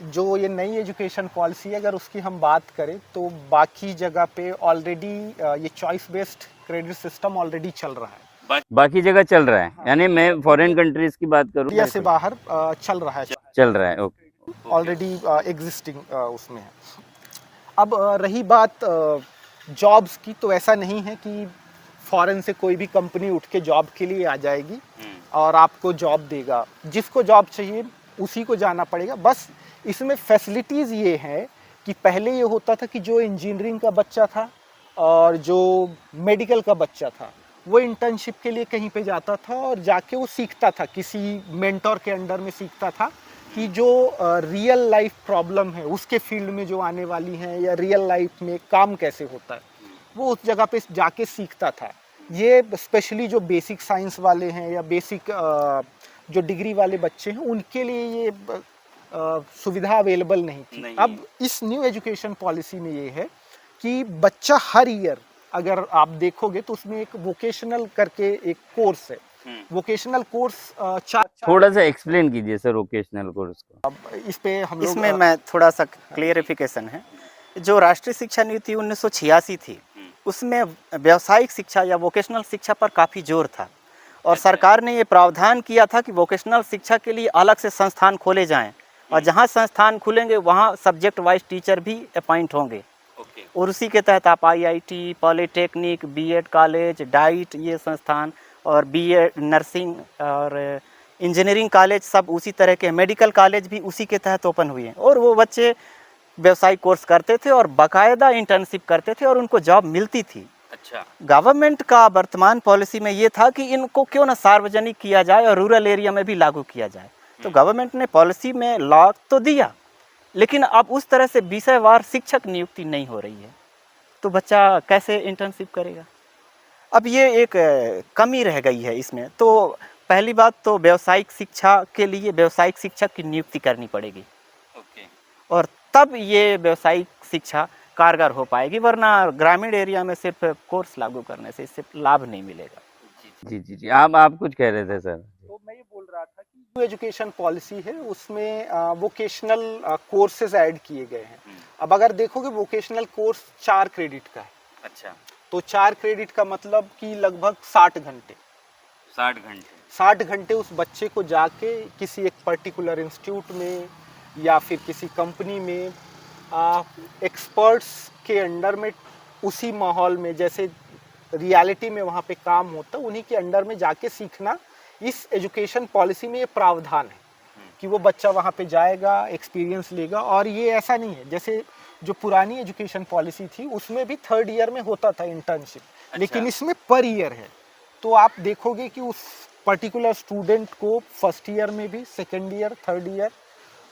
S3: जो ये नई एजुकेशन पॉलिसी है, अगर उसकी हम बात करें तो बाकी जगह पे ऑलरेडी ये choice based credit system already चल रहा है।
S1: बाकी जगह चल रहा है, यानी मैं फॉरेन कंट्रीज की बात करूँ,
S3: इंडिया से बाहर चल रहा है,
S1: चल रहा है, ओके,
S3: ऑलरेडी एग्जिस्टिंग उसमें है। अब रही बात जॉब्स की, तो ऐसा नहीं है कि फॉरेन से कोई भी कंपनी उठ के जॉब के लिए आ जाएगी और आपको जॉब देगा। जिसको जॉब चाहिए उसी को जाना पड़ेगा। बस इसमें फैसिलिटीज़ ये है कि पहले ये होता था कि जो इंजीनियरिंग का बच्चा था और जो मेडिकल का बच्चा था, वो इंटर्नशिप के लिए कहीं पे जाता था और जाके वो सीखता था, किसी मेंटोर के अंडर में सीखता था कि जो रियल लाइफ प्रॉब्लम है उसके फील्ड में जो आने वाली हैं, या रियल लाइफ में काम कैसे होता है, वो उस जगह पे जाके सीखता था। ये स्पेशली जो बेसिक साइंस वाले हैं या बेसिक जो डिग्री वाले बच्चे हैं, उनके लिए ये सुविधा अवेलेबल नहीं थी। अब इस न्यू एजुकेशन पॉलिसी में ये है कि बच्चा हर ईयर, अगर आप देखोगे तो उसमें एक वोकेशनल करके एक कोर्स है। वोकेशनल कोर्स
S1: थोड़ा सा एक्सप्लेन कीजिए सर वोकेशनल कोर्स को।
S3: इस पे हम लोग
S2: इसमें मैं थोड़ा सा क्लियरिफिकेशन है। जो राष्ट्रीय शिक्षा नीति 1986 थी, उसमें व्यावसायिक शिक्षा या वोकेशनल शिक्षा पर काफ़ी जोर था, और सरकार ने ये प्रावधान किया था कि वोकेशनल शिक्षा के लिए अलग से संस्थान खोले जाएं, और जहाँ संस्थान खुलेंगे वहाँ सब्जेक्ट वाइज टीचर भी अपॉइंट होंगे। और उसी के तहत आप IIT, polytechnic, BEd college, DIET, ये संस्थान, और बीएड नर्सिंग और इंजीनियरिंग कॉलेज सब उसी तरह के, मेडिकल कॉलेज भी उसी के तहत ओपन हुए हैं। और वो बच्चे व्यवसायिक कोर्स करते थे और बाकायदा इंटर्नशिप करते थे और उनको जॉब मिलती थी।
S1: अच्छा,
S2: गवर्नमेंट का वर्तमान पॉलिसी में ये था कि इनको क्यों ना सार्वजनिक किया जाए और रूरल एरिया में भी लागू किया जाए। तो गवर्नमेंट ने पॉलिसी में लॉ तो दिया, लेकिन अब उस तरह से विषयवार शिक्षक नियुक्ति नहीं हो रही है, तो बच्चा कैसे इंटर्नशिप करेगा? अब ये एक कमी रह गई है इसमें। तो पहली बात तो व्यावसायिक शिक्षा के लिए व्यावसायिक शिक्षक की नियुक्ति करनी पड़ेगी, और तब ये व्यावसायिक शिक्षा कारगर हो पाएगी, वरना ग्रामीण एरिया में सिर्फ कोर्स लागू करने से इससे लाभ नहीं मिलेगा।
S1: जी जी जी, आप कुछ कह रहे थे सर।
S3: तो मैं ये बोल रहा था कि न्यू एजुकेशन पॉलिसी है, उसमें वोकेशनल कोर्सेज ऐड किए गए हैं। अब अगर देखोगे वोकेशनल कोर्स 4 क्रेडिट का है।
S1: अच्छा,
S3: तो 4 क्रेडिट का मतलब कि लगभग 60 घंटे 60 घंटे उस बच्चे को जाके किसी एक पर्टिकुलर इंस्टीट्यूट में या फिर किसी कंपनी में एक्सपर्ट्स के अंडर में, उसी माहौल में जैसे रियलिटी में वहाँ पे काम होता है, उन्हीं के अंडर में जाके सीखना। इस एजुकेशन पॉलिसी में ये प्रावधान है कि वो बच्चा वहाँ पे जाएगा, एक्सपीरियंस लेगा। और ये ऐसा नहीं है जैसे जो पुरानी एजुकेशन पॉलिसी थी उसमें भी 3rd ईयर में होता था इंटर्नशिप। अच्छा। लेकिन इसमें पर ईयर है। तो आप देखोगे कि उस पर्टिकुलर स्टूडेंट को 1st ईयर में भी, 2nd ईयर, 3rd ईयर,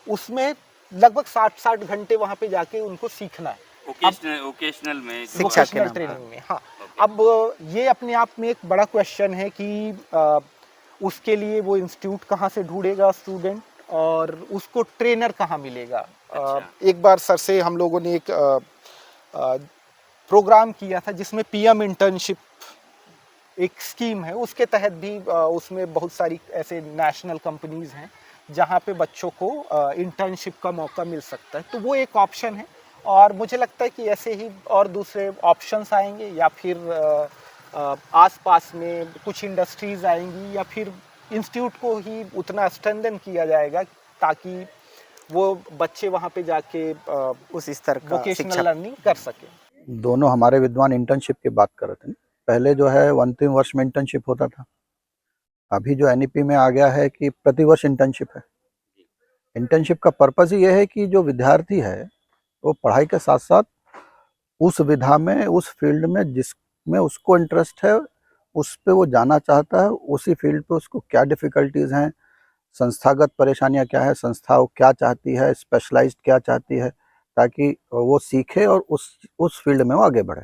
S3: उसमें लगभग 60 घंटे वहाँ पे जाके उनको सीखना है।
S1: वोकेशनल में,
S2: शिक्षा के नाम पर।
S3: ट्रेनिंग में। हाँ, अब ये अपने आप में एक बड़ा क्वेश्चन है कि उसके लिए वो इंस्टीट्यूट कहाँ से ढूंढेगा स्टूडेंट, और उसको ट्रेनर कहाँ मिलेगा। अच्छा। एक बार सर से हम लोगों ने एक प्रोग्राम किया था जिसमें पीएम इंटर्नशिप एक स्कीम है, उसके तहत भी उसमें बहुत सारी ऐसे नेशनल कंपनीज हैं जहाँ पे बच्चों को इंटर्नशिप का मौका मिल सकता है। तो वो एक ऑप्शन है, और मुझे लगता है कि ऐसे ही और दूसरे ऑप्शंस आएंगे, या फिर आसपास में कुछ इंडस्ट्रीज आएंगी, या फिर इंस्टीट्यूट को ही उतना स्ट्रेंथन किया जाएगा ताकि वो बच्चे वहाँ पे जाके
S2: उस स्तर का
S3: वोकेशनल लर्निंग कर सके।
S4: दोनों हमारे विद्वान इंटर्नशिप की बात कर रहे थे। पहले जो है अंतिम वर्ष में इंटर्नशिप होता था, अभी जो एनईपी में आ गया है कि प्रतिवर्ष इंटर्नशिप है। इंटर्नशिप का पर्पस ही यह है कि जो विद्यार्थी है वो पढ़ाई के साथ साथ उस विधा में, उस फील्ड में जिसमें उसको इंटरेस्ट है, उस पे वो जाना चाहता है, उसी फील्ड पे उसको क्या डिफ़िकल्टीज़ हैं, संस्थागत परेशानियाँ क्या है, संस्था वो क्या चाहती है, स्पेशलाइज़्ड क्या चाहती है, ताकि वो सीखे और उस फील्ड में वो आगे बढ़े।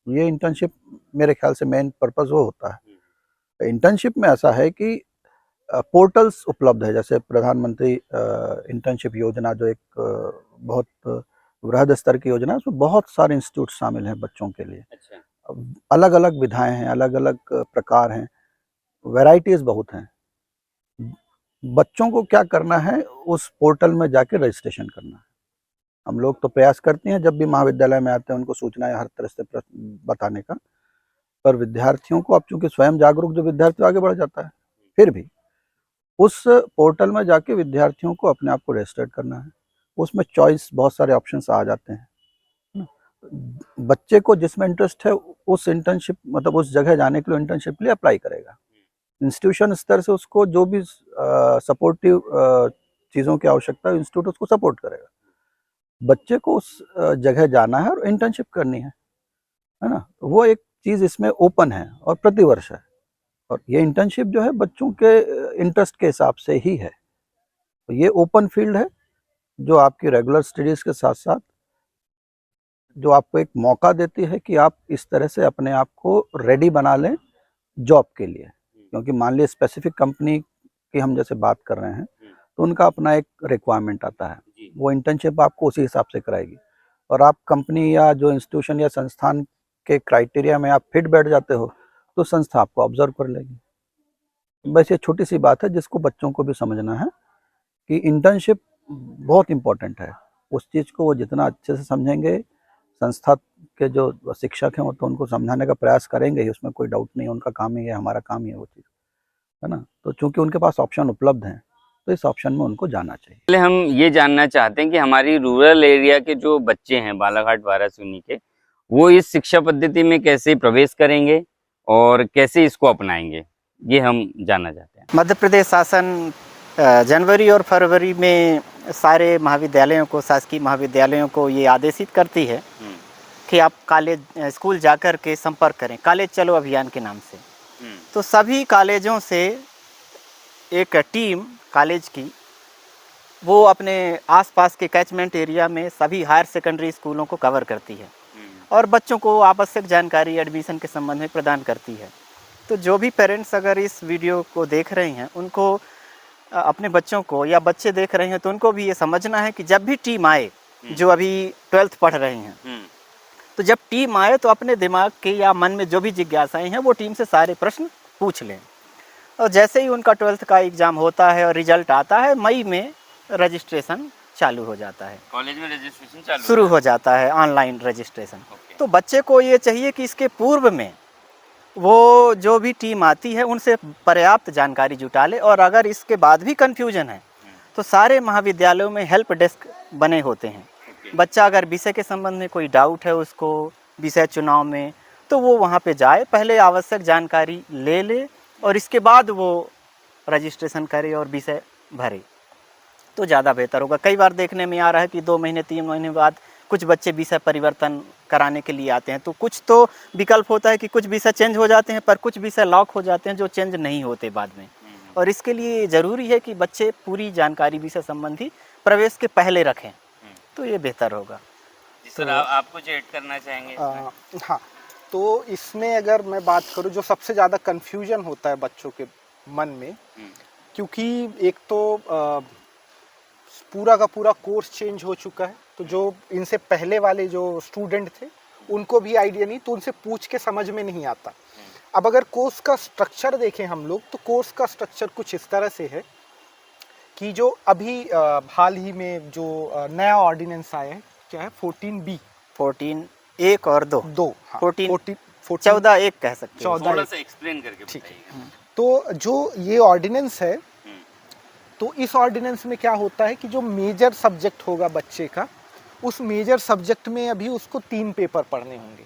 S4: ये इंटर्नशिप मेरे ख्याल से मेन पर्पज़ वो होता है। इंटर्नशिप में ऐसा है कि पोर्टल्स उपलब्ध है, जैसे प्रधानमंत्री इंटर्नशिप योजना जो एक बहुत वृहद स्तर की योजना है, उसमें बहुत सारे इंस्टीट्यूट शामिल हैं बच्चों के लिए।
S1: अच्छा।
S4: अलग अलग विधाएं हैं, अलग अलग प्रकार हैं, वैरायटीज बहुत हैं। बच्चों को क्या करना है, उस पोर्टल में जाके रजिस्ट्रेशन करना है। हम लोग तो प्रयास करते हैं जब भी महाविद्यालय में आते हैं उनको सूचनाएं हर तरह से बताने का, पर विद्यार्थियों को अब चूंकि स्वयं जागरूक जो विद्यार्थी आगे बढ़ जाता है, फिर भी उस पोर्टल में जाके विद्यार्थियों को अपने आप को रजिस्टर करना है। उसमें चॉइस बहुत सारे ऑप्शंस आ जाते हैं ना। बच्चे को जिसमें इंटरेस्ट है उस इंटर्नशिप मतलब उस जगह जाने के लिए इंटर्नशिप के लिए अप्लाई करेगा। इंस्टीट्यूशन स्तर से उसको जो भी सपोर्टिव चीज़ों की आवश्यकता है इंस्टीट्यूट उसको सपोर्ट करेगा। बच्चे को उस जगह जाना है और इंटर्नशिप करनी है ना। वो एक चीज़ इसमें ओपन है और प्रतिवर्ष है, और ये इंटर्नशिप जो है बच्चों के इंटरेस्ट के हिसाब से ही है। तो ये ओपन फील्ड है जो आपकी रेगुलर स्टडीज़ के साथ साथ जो आपको एक मौका देती है कि आप इस तरह से अपने आप को रेडी बना लें जॉब के लिए। क्योंकि मान लीजिए स्पेसिफिक कंपनी की हम जैसे बात कर रहे हैं तो उनका अपना एक रिक्वायरमेंट आता है, वो इंटर्नशिप आपको उसी हिसाब से कराएगी, और आप कंपनी या जो इंस्टीट्यूशन या संस्थान के क्राइटेरिया में आप फिट बैठ जाते हो तो संस्था आपको ऑब्जर्व कर लेगी। बस ये छोटी सी बात है जिसको बच्चों को भी समझना है कि इंटर्नशिप बहुत इम्पोर्टेंट है। उस चीज़ को वो जितना अच्छे से समझेंगे, संस्था के जो शिक्षक हैं वो तो उनको समझाने का प्रयास करेंगे ही, उसमें कोई डाउट नहीं है, उनका काम ही है, हमारा काम ही है वो चीज़, है ना। तो चूंकि उनके पास ऑप्शन उपलब्ध हैं तो इस ऑप्शन में उनको जाना चाहिए।
S1: पहले हम ये जानना चाहते हैं कि हमारी रूरल एरिया के जो बच्चे हैं बालाघाट वारासूनी के, वो इस शिक्षा पद्धति में कैसे प्रवेश करेंगे और कैसे इसको अपनाएंगे, ये हम जानना चाहते हैं।
S2: मध्य प्रदेश शासन जनवरी और फरवरी में सारे महाविद्यालयों को, शासकीय महाविद्यालयों को ये आदेशित करती है कि आप कॉलेज स्कूल जाकर के संपर्क करें, कॉलेज चलो अभियान के नाम से। तो सभी कॉलेजों से एक टीम कॉलेज की वो अपने आसपास के कैचमेंट एरिया में सभी हायर सेकेंडरी स्कूलों को कवर करती है और बच्चों को आवश्यक जानकारी एडमिशन के संबंध में प्रदान करती है। तो जो भी पेरेंट्स अगर इस वीडियो को देख रहे हैं उनको अपने बच्चों को या बच्चे देख रहे हैं तो उनको भी ये समझना है कि जब भी टीम आए, जो अभी 12th पढ़ रहे हैं, तो जब टीम आए तो अपने दिमाग के या मन में जो भी जिज्ञासाएं हैं वो टीम से सारे प्रश्न पूछ लें। और जैसे ही उनका 12th का एग्ज़ाम होता है और रिजल्ट आता है, मई में रजिस्ट्रेशन चालू हो जाता है,
S1: कॉलेज में रजिस्ट्रेशन चालू
S2: शुरू हो जाता है ऑनलाइन रजिस्ट्रेशन। तो बच्चे को ये चाहिए कि इसके पूर्व में वो जो भी टीम आती है उनसे पर्याप्त जानकारी जुटा ले, और अगर इसके बाद भी कन्फ्यूजन है तो सारे महाविद्यालयों में हेल्प डेस्क बने होते हैं। बच्चा अगर विषय के संबंध में कोई डाउट है उसको, विषय चुनाव में, तो वो वहाँ पे जाए, पहले आवश्यक जानकारी ले ले और इसके बाद वो रजिस्ट्रेशन करे और विषय भरे तो ज़्यादा बेहतर होगा। कई बार देखने में आ रहा है कि 2 महीने 3 महीने बाद कुछ बच्चे विषय परिवर्तन कराने के लिए आते हैं, तो कुछ तो विकल्प होता है कि कुछ विषय चेंज हो जाते हैं, पर कुछ विषय लॉक हो जाते हैं जो चेंज नहीं होते बाद में। और इसके लिए ज़रूरी है कि बच्चे पूरी जानकारी विषय संबंधी प्रवेश के पहले रखें, तो ये बेहतर होगा।
S1: सर, आप कुछ ऐड करना चाहेंगे?
S3: हाँ, तो इसमें अगर मैं बात करूँ जो सबसे ज़्यादा कन्फ्यूजन होता है बच्चों के मन में, क्योंकि एक तो पूरा का पूरा कोर्स चेंज हो चुका है, तो जो इनसे पहले वाले जो स्टूडेंट थे उनको भी आइडिया नहीं, तो उनसे पूछ के समझ में नहीं आता। अब अगर कोर्स का स्ट्रक्चर देखें हम लोग, तो कोर्स का स्ट्रक्चर कुछ इस तरह से है कि जो अभी हाल ही में जो नया ऑर्डिनेंस आया है, क्या है 14B
S2: 14 1 और 2
S3: हाँ,
S2: 14 14 1 कह सकते हैं।
S1: थोड़ा सा एक्सप्लेन करके
S3: ठीक है।
S1: बताइए।
S3: तो जो ये ऑर्डिनेंस है, तो इस ऑर्डिनेंस में क्या होता है कि जो मेजर सब्जेक्ट होगा बच्चे का, उस मेजर सब्जेक्ट में अभी उसको 3 पेपर पढ़ने होंगे।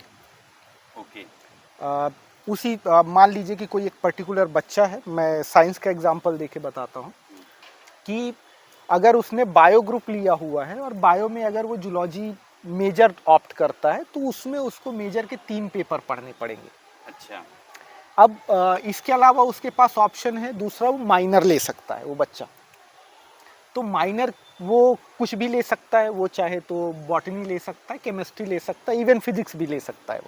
S3: उसी मान लीजिए कि कोई एक पर्टिकुलर बच्चा है, मैं साइंस का एग्जांपल देके बताता हूँ कि अगर उसने बायो ग्रुप लिया हुआ है और बायो में अगर वो जूलॉजी मेजर ऑप्ट करता है तो उसमें उसको मेजर के 3 पेपर पढ़ने पड़ेंगे।
S1: अच्छा।
S3: अब इसके अलावा उसके पास ऑप्शन है दूसरा, वो माइनर ले सकता है वो बच्चा। तो माइनर वो कुछ भी ले सकता है, वो चाहे तो बॉटनी ले सकता है, केमिस्ट्री ले सकता है, इवन फिजिक्स भी ले सकता है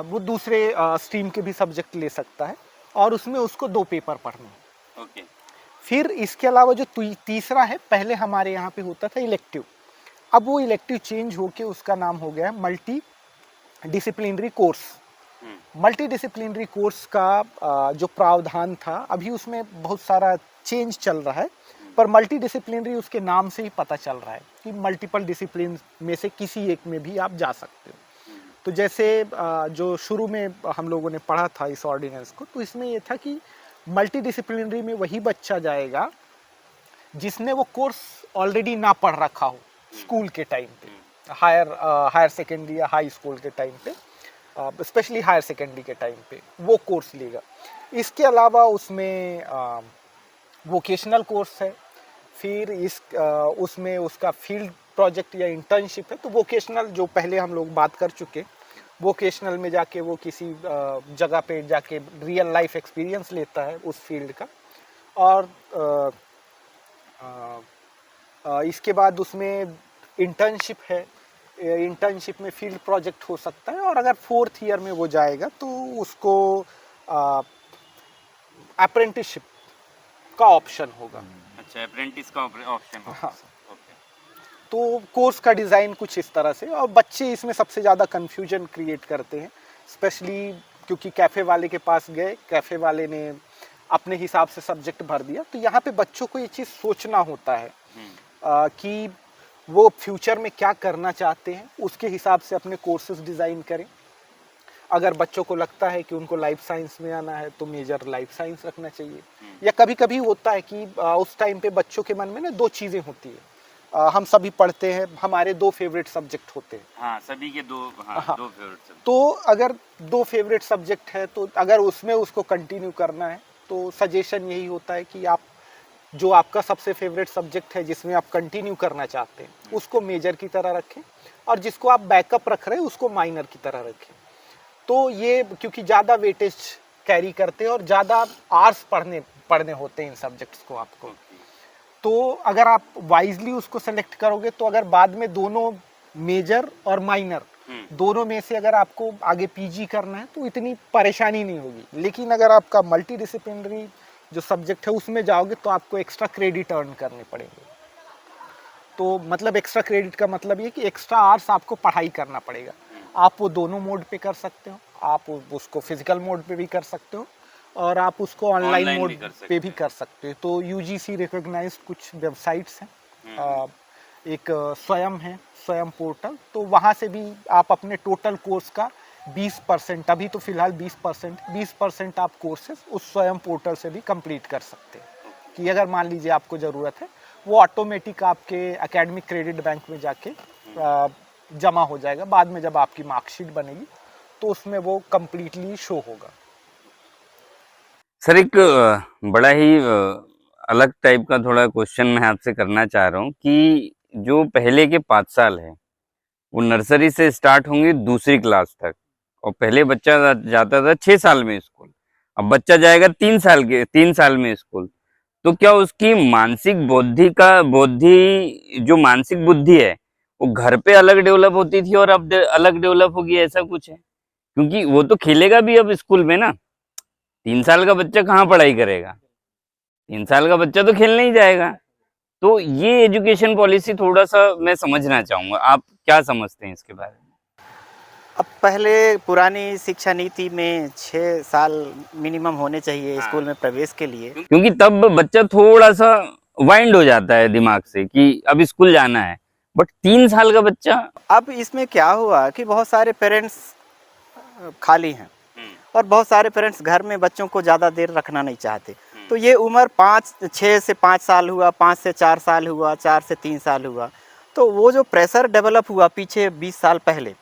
S3: वो दूसरे स्ट्रीम के भी सब्जेक्ट ले सकता है, और उसमें उसको 2 पेपर पढ़ने हैं।
S1: ओके।
S3: फिर इसके अलावा जो तीसरा है, पहले हमारे यहाँ पे होता था इलेक्टिव, अब वो इलेक्टिव चेंज होके उसका नाम हो गया multi disciplinary course. Multi disciplinary course का जो प्रावधान था, अभी उसमें बहुत सारा चेंज चल रहा है, पर मल्टी डिसिप्लिनरी उसके नाम से ही पता चल रहा है कि मल्टीपल डिसिप्लिन में से किसी एक में भी आप जा सकते हो। तो जैसे जो शुरू में हम लोगों ने पढ़ा था इस ऑर्डिनेंस को, तो इसमें ये था कि मल्टी डिसिप्लिनरी में वही बच्चा जाएगा जिसने वो कोर्स ऑलरेडी ना पढ़ रखा हो स्कूल के टाइम पे, हायर सेकेंडरी या हाई स्कूल के टाइम पे, स्पेशली हायर सेकेंडरी के टाइम पे वो कोर्स लेगा। इसके अलावा उसमें वोकेशनल कोर्स है, फिर उसमें उसका फील्ड प्रोजेक्ट या इंटर्नशिप है। तो वोकेशनल जो पहले हम लोग बात कर चुके, वोकेशनल में जाके वो किसी जगह पे जाके रियल लाइफ एक्सपीरियंस लेता है उस फील्ड का। और इसके बाद उसमें इंटर्नशिप है, इंटर्नशिप में फील्ड प्रोजेक्ट हो सकता है, और अगर 4th ईयर में वो जाएगा तो उसको अप्रेंटिसशिप का ऑप्शन होगा।
S1: अच्छा, अप्रेंटिस का ऑप्शन होगा।
S3: हाँ। तो कोर्स का डिज़ाइन कुछ इस तरह से, और बच्चे इसमें सबसे ज़्यादा कन्फ्यूजन क्रिएट करते हैं, स्पेशली क्योंकि कैफ़े वाले के पास गए, कैफ़े वाले ने अपने हिसाब से सब्जेक्ट भर दिया। तो यहाँ पे बच्चों को ये चीज़ सोचना होता है कि वो फ्यूचर में क्या करना चाहते हैं, उसके हिसाब से अपने कोर्सेज डिज़ाइन करें। अगर बच्चों को लगता है कि उनको लाइफ साइंस में आना है तो मेजर लाइफ साइंस रखना चाहिए। या कभी कभी होता है कि उस टाइम पे बच्चों के मन में ना 2 चीज़ें होती है, हम सभी पढ़ते हैं, हमारे 2 फेवरेट सब्जेक्ट होते हैं।
S1: हाँ, सभी के 2 फेवरेट सब्जेक्ट।
S3: तो अगर 2 फेवरेट सब्जेक्ट है, तो अगर उसमें उसको कंटिन्यू करना है तो सजेशन यही होता है कि आप जो आपका सबसे फेवरेट सब्जेक्ट है, जिसमें आप कंटिन्यू करना चाहते हैं, उसको मेजर की तरह रखें, और जिसको आप बैकअप रख रहे हैं उसको माइनर की तरह रखें। तो ये क्योंकि ज़्यादा वेटेज कैरी करते हैं और ज़्यादा आवर्स पढ़ने होते हैं इन सब्जेक्ट्स को आपको। तो अगर आप वाइजली उसको सेलेक्ट करोगे, तो अगर बाद में दोनों मेजर और माइनर दोनों में से अगर आपको आगे पीजी करना है तो इतनी परेशानी नहीं होगी। लेकिन अगर आपका मल्टी डिसिप्लिनरी जो सब्जेक्ट है उसमें जाओगे तो आपको एक्स्ट्रा क्रेडिट अर्न करने पड़ेंगे। तो मतलब एक्स्ट्रा क्रेडिट का मतलब ये कि एक्स्ट्रा आवर्स आपको पढ़ाई करना पड़ेगा। आप वो दोनों मोड पे कर सकते हो, आप उसको फिजिकल मोड पे भी कर सकते हो, और आप उसको ऑनलाइन मोड पे भी कर सकते हो। तो यूजीसी रिकॉग्नाइज्ड कुछ वेबसाइट्स हैं, एक स्वयं है, स्वयं पोर्टल, तो वहाँ से भी आप अपने टोटल कोर्स का 20%, अभी तो फिलहाल 20% आप कोर्सेज उस स्वयं पोर्टल से भी कंप्लीट कर सकते हैं। कि अगर मान लीजिए आपको ज़रूरत है, वो ऑटोमेटिक आपके एकेडमिक क्रेडिट बैंक में जाके जमा हो जाएगा। बाद में जब आपकी मार्कशीट बनेगी तो उसमें वो कंप्लीटली शो होगा।
S1: सर, एक बड़ा ही अलग टाइप का थोड़ा क्वेश्चन मैं आपसे करना चाह रहा हूँ कि जो पहले के 5 साल है वो नर्सरी से स्टार्ट होंगे 2री क्लास तक, और पहले बच्चा जाता था 6 साल में स्कूल, अब बच्चा जाएगा 3 साल में स्कूल। तो क्या उसकी जो मानसिक बुद्धि है वो घर पे अलग डेवलप होती थी और अब अलग डेवलप होगी, ऐसा कुछ है? क्योंकि वो तो खेलेगा भी अब स्कूल में ना। 3 साल का बच्चा कहाँ पढ़ाई करेगा? 3 साल का बच्चा तो खेलने ही जाएगा। तो ये एजुकेशन पॉलिसी थोड़ा सा मैं समझना चाहूंगा, आप क्या समझते हैं इसके बारे में?
S2: अब पहले पुरानी शिक्षा नीति में 6 साल मिनिमम होने चाहिए स्कूल में प्रवेश के लिए,
S1: क्योंकि तब बच्चा थोड़ा सा वाइंड हो जाता है दिमाग से कि अब स्कूल जाना है। बट 3 साल का बच्चा,
S2: अब इसमें क्या हुआ कि बहुत सारे पेरेंट्स खाली हैं और बहुत सारे पेरेंट्स घर में बच्चों को ज़्यादा देर रखना नहीं चाहते। तो ये उम्र 6 से 5 साल हुआ, 5 से 4 साल हुआ, 4 से 3 साल हुआ, तो वो जो प्रेशर डेवलप हुआ पीछे 20 साल पहले,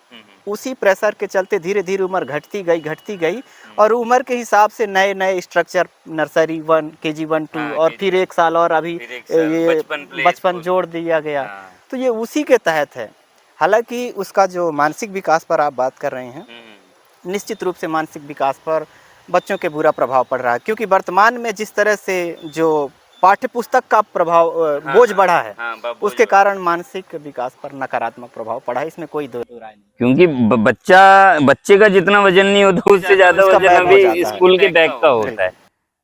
S2: उसी प्रेशर के चलते धीरे धीरे उम्र घटती गई और उम्र के हिसाब से नए नए स्ट्रक्चर, नर्सरी 1, KG 1, 2 और फिर 1 साल और अभी ये बचपन जोड़ दिया गया। तो ये उसी के तहत है। हालांकि उसका जो मानसिक विकास पर आप बात कर रहे हैं, निश्चित रूप से मानसिक विकास पर बच्चों के बुरा प्रभाव पड़ रहा है, क्योंकि वर्तमान में जिस तरह से जो पाठ्य पुस्तक का प्रभाव बोझ बढ़ा है, उसके कारण मानसिक विकास पर नकारात्मक प्रभाव पड़ा है। इसमें कोई दो राय नहीं।
S1: क्योंकि बच्चे का जितना वजन नहीं होता उससे ज्यादा
S2: उसका
S1: वजन
S2: बैग हो
S1: अभी
S2: जाता है।
S1: स्कूल के बैग का होता है।